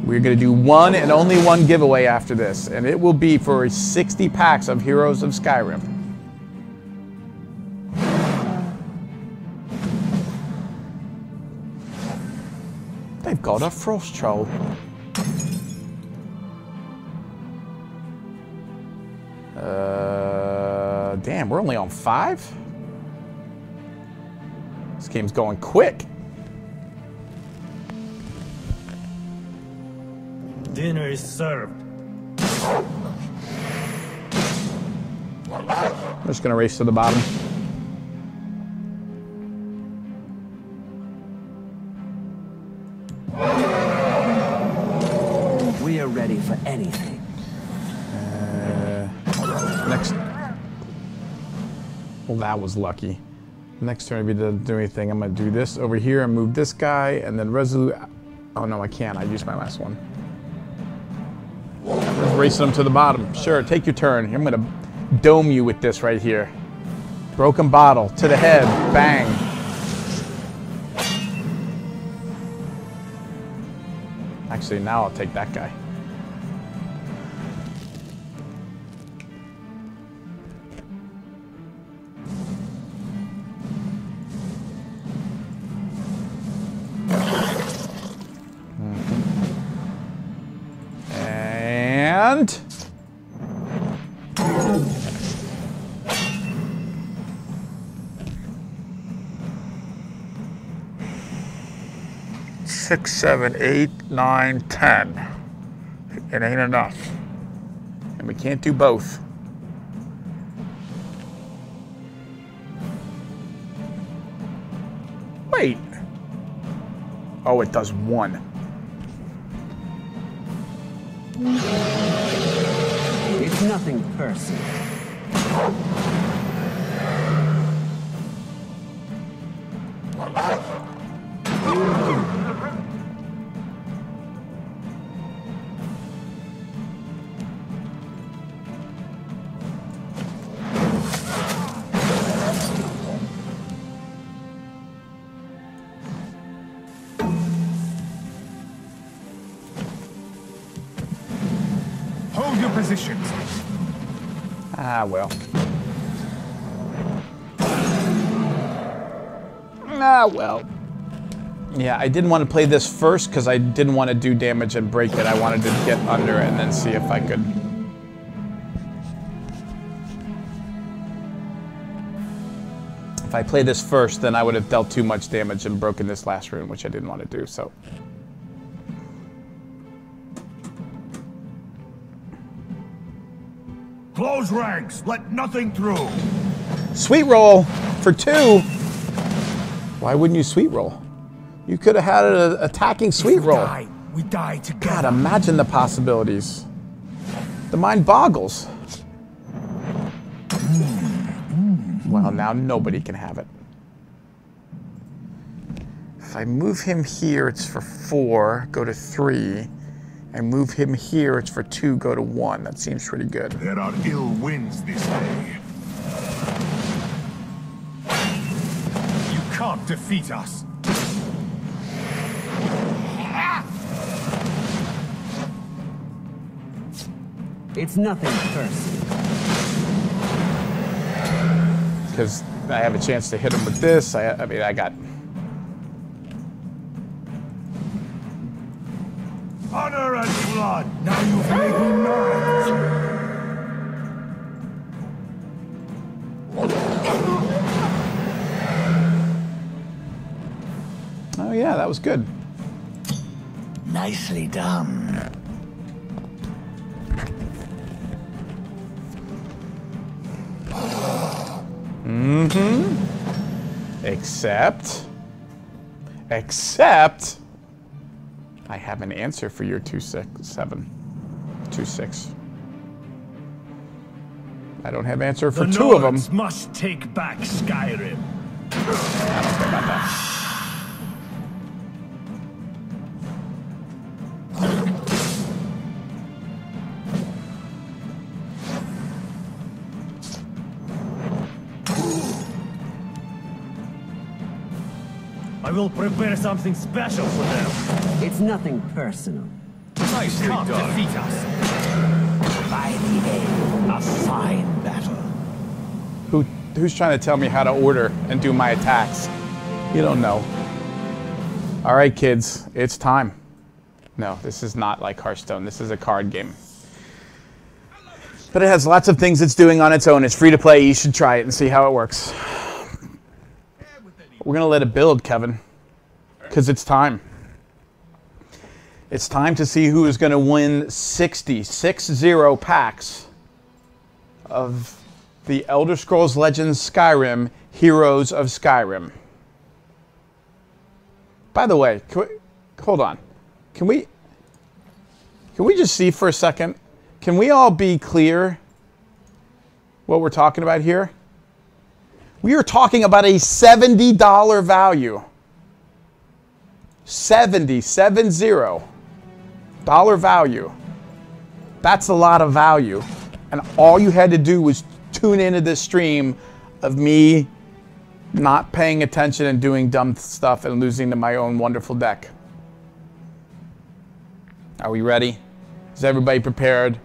We're going to do one and only one giveaway after this, and it will be for 60 packs of Heroes of Skyrim. They've got a Frost Troll. Damn, we're only on 5? This game's going quick. Dinner is served. I'm just gonna race to the bottom. We are ready for anything. Next. Well, that was lucky. Next turn, if he doesn't do anything, I'm gonna do this over here and move this guy, and then resolute. Oh no, I can't. I used my last one. Just racing them to the bottom. Sure, take your turn. I'm gonna dome you with this right here. Broken bottle to the head. Bang. Actually, now I'll take that guy. And 6, 7, 8, 9, 10. It ain't enough. And we can't do both. Wait. Oh, it does one. It's nothing personal. Hold your positions. Ah, well. Ah, well. Yeah, I didn't want to play this first because I didn't want to do damage and break it. I wanted to get under it and then see if I could. If I played this first, then I would have dealt too much damage and broken this last rune, which I didn't want to do, so. Close ranks. Let nothing through. Sweet roll for 2. Why wouldn't you sweet roll? You could have had an attacking sweet roll. We die together. God, imagine the possibilities. The mind boggles. Well, now nobody can have it. If I move him here, it's for 4, go to 3. I move him here, it's for 2, go to 1. That seems pretty good. There are ill winds this day. You can't defeat us. It's nothing personal. Because I have a chance to hit him with this. I mean, I got... Honor and blood! Now you've made me mad! Oh yeah, that was good. Nicely done. Except I have an answer for your 2-6. I don't have an answer for 2 of them. The Nords must take back Skyrim. I don't care about that. I will prepare something special for them. It's nothing personal. Nicely done. Defeat us. By the end, a fine battle. Who's trying to tell me how to order and do my attacks? You don't know. All right, kids, it's time. No, this is not like Hearthstone. This is a card game. But it has lots of things it's doing on its own. It's free to play. You should try it and see how it works. We're going to let it build, Kevin, because it's time. It's time to see who is going to win 60 packs of the Elder Scrolls Legends Skyrim Heroes of Skyrim. By the way, hold on. Can we just see for a second? Can we all be clear what we're talking about here? We are talking about a $70 value. $70 value. That's a lot of value. And all you had to do was tune into this stream of me not paying attention and doing dumb stuff and losing to my own wonderful deck. Are we ready? Is everybody prepared?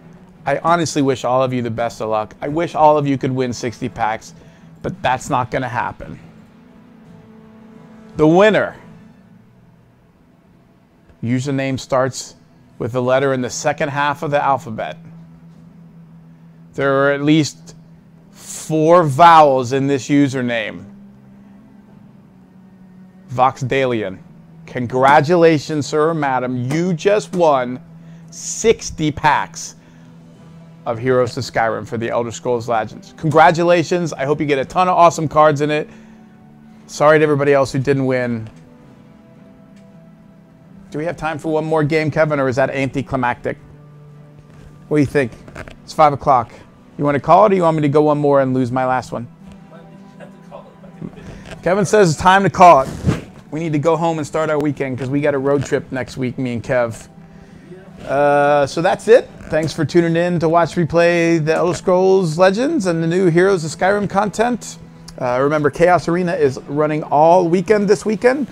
I honestly wish all of you the best of luck. I wish all of you could win 60 packs. But that's not going to happen. The winner. Username starts with a letter in the second half of the alphabet. There are at least 4 vowels in this username. Voxdalian. Congratulations, sir or madam. You just won 60 packs of Heroes of Skyrim for the Elder Scrolls Legends. Congratulations. I hope you get a ton of awesome cards in it. Sorry to everybody else who didn't win. Do we have time for one more game, Kevin, or is that anticlimactic? What do you think? It's 5 o'clock. You want to call it, or you want me to go one more and lose my last one? Kevin says it's time to call it. We need to go home and start our weekend because we got a road trip next week, me and Kev. So that's it. Thanks for tuning in to watch me play the Elder Scrolls Legends and the new Heroes of Skyrim content. Remember, Chaos Arena is running all weekend this weekend.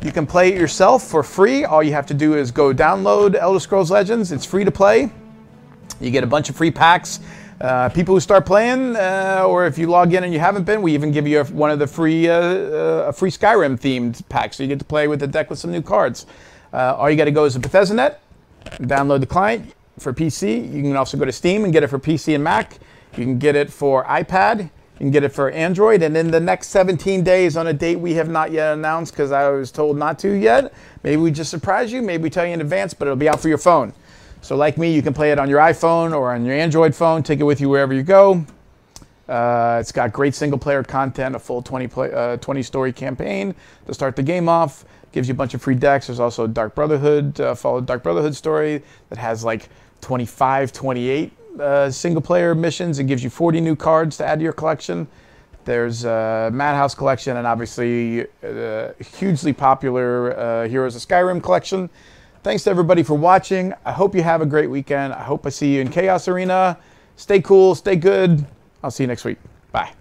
You can play it yourself for free. All you have to do is go download Elder Scrolls Legends. It's free to play. You get a bunch of free packs. People who start playing, or if you log in and you haven't been, we even give you one of the free Skyrim themed packs. So you get to play with the deck with some new cards. All you got to go is to Bethesda Net, download the client for PC. You can also go to Steam and get it for PC and Mac. You can get it for iPad. You can get it for Android. And in the next 17 days, on a date we have not yet announced because I was told not to yet, maybe we just surprise you, maybe we tell you in advance, but it'll be out for your phone. So like me, you can play it on your iPhone or on your Android phone, take it with you wherever you go. It's got great single-player content, a full 20-story campaign to start the game off. Gives you a bunch of free decks. There's also Dark Brotherhood, follow Dark Brotherhood story that has like 25, 28 single-player missions. It gives you 40 new cards to add to your collection. There's Madhouse collection, and obviously the hugely popular Heroes of Skyrim collection. Thanks to everybody for watching. I hope you have a great weekend. I hope I see you in Chaos Arena. Stay cool, stay good. I'll see you next week. Bye.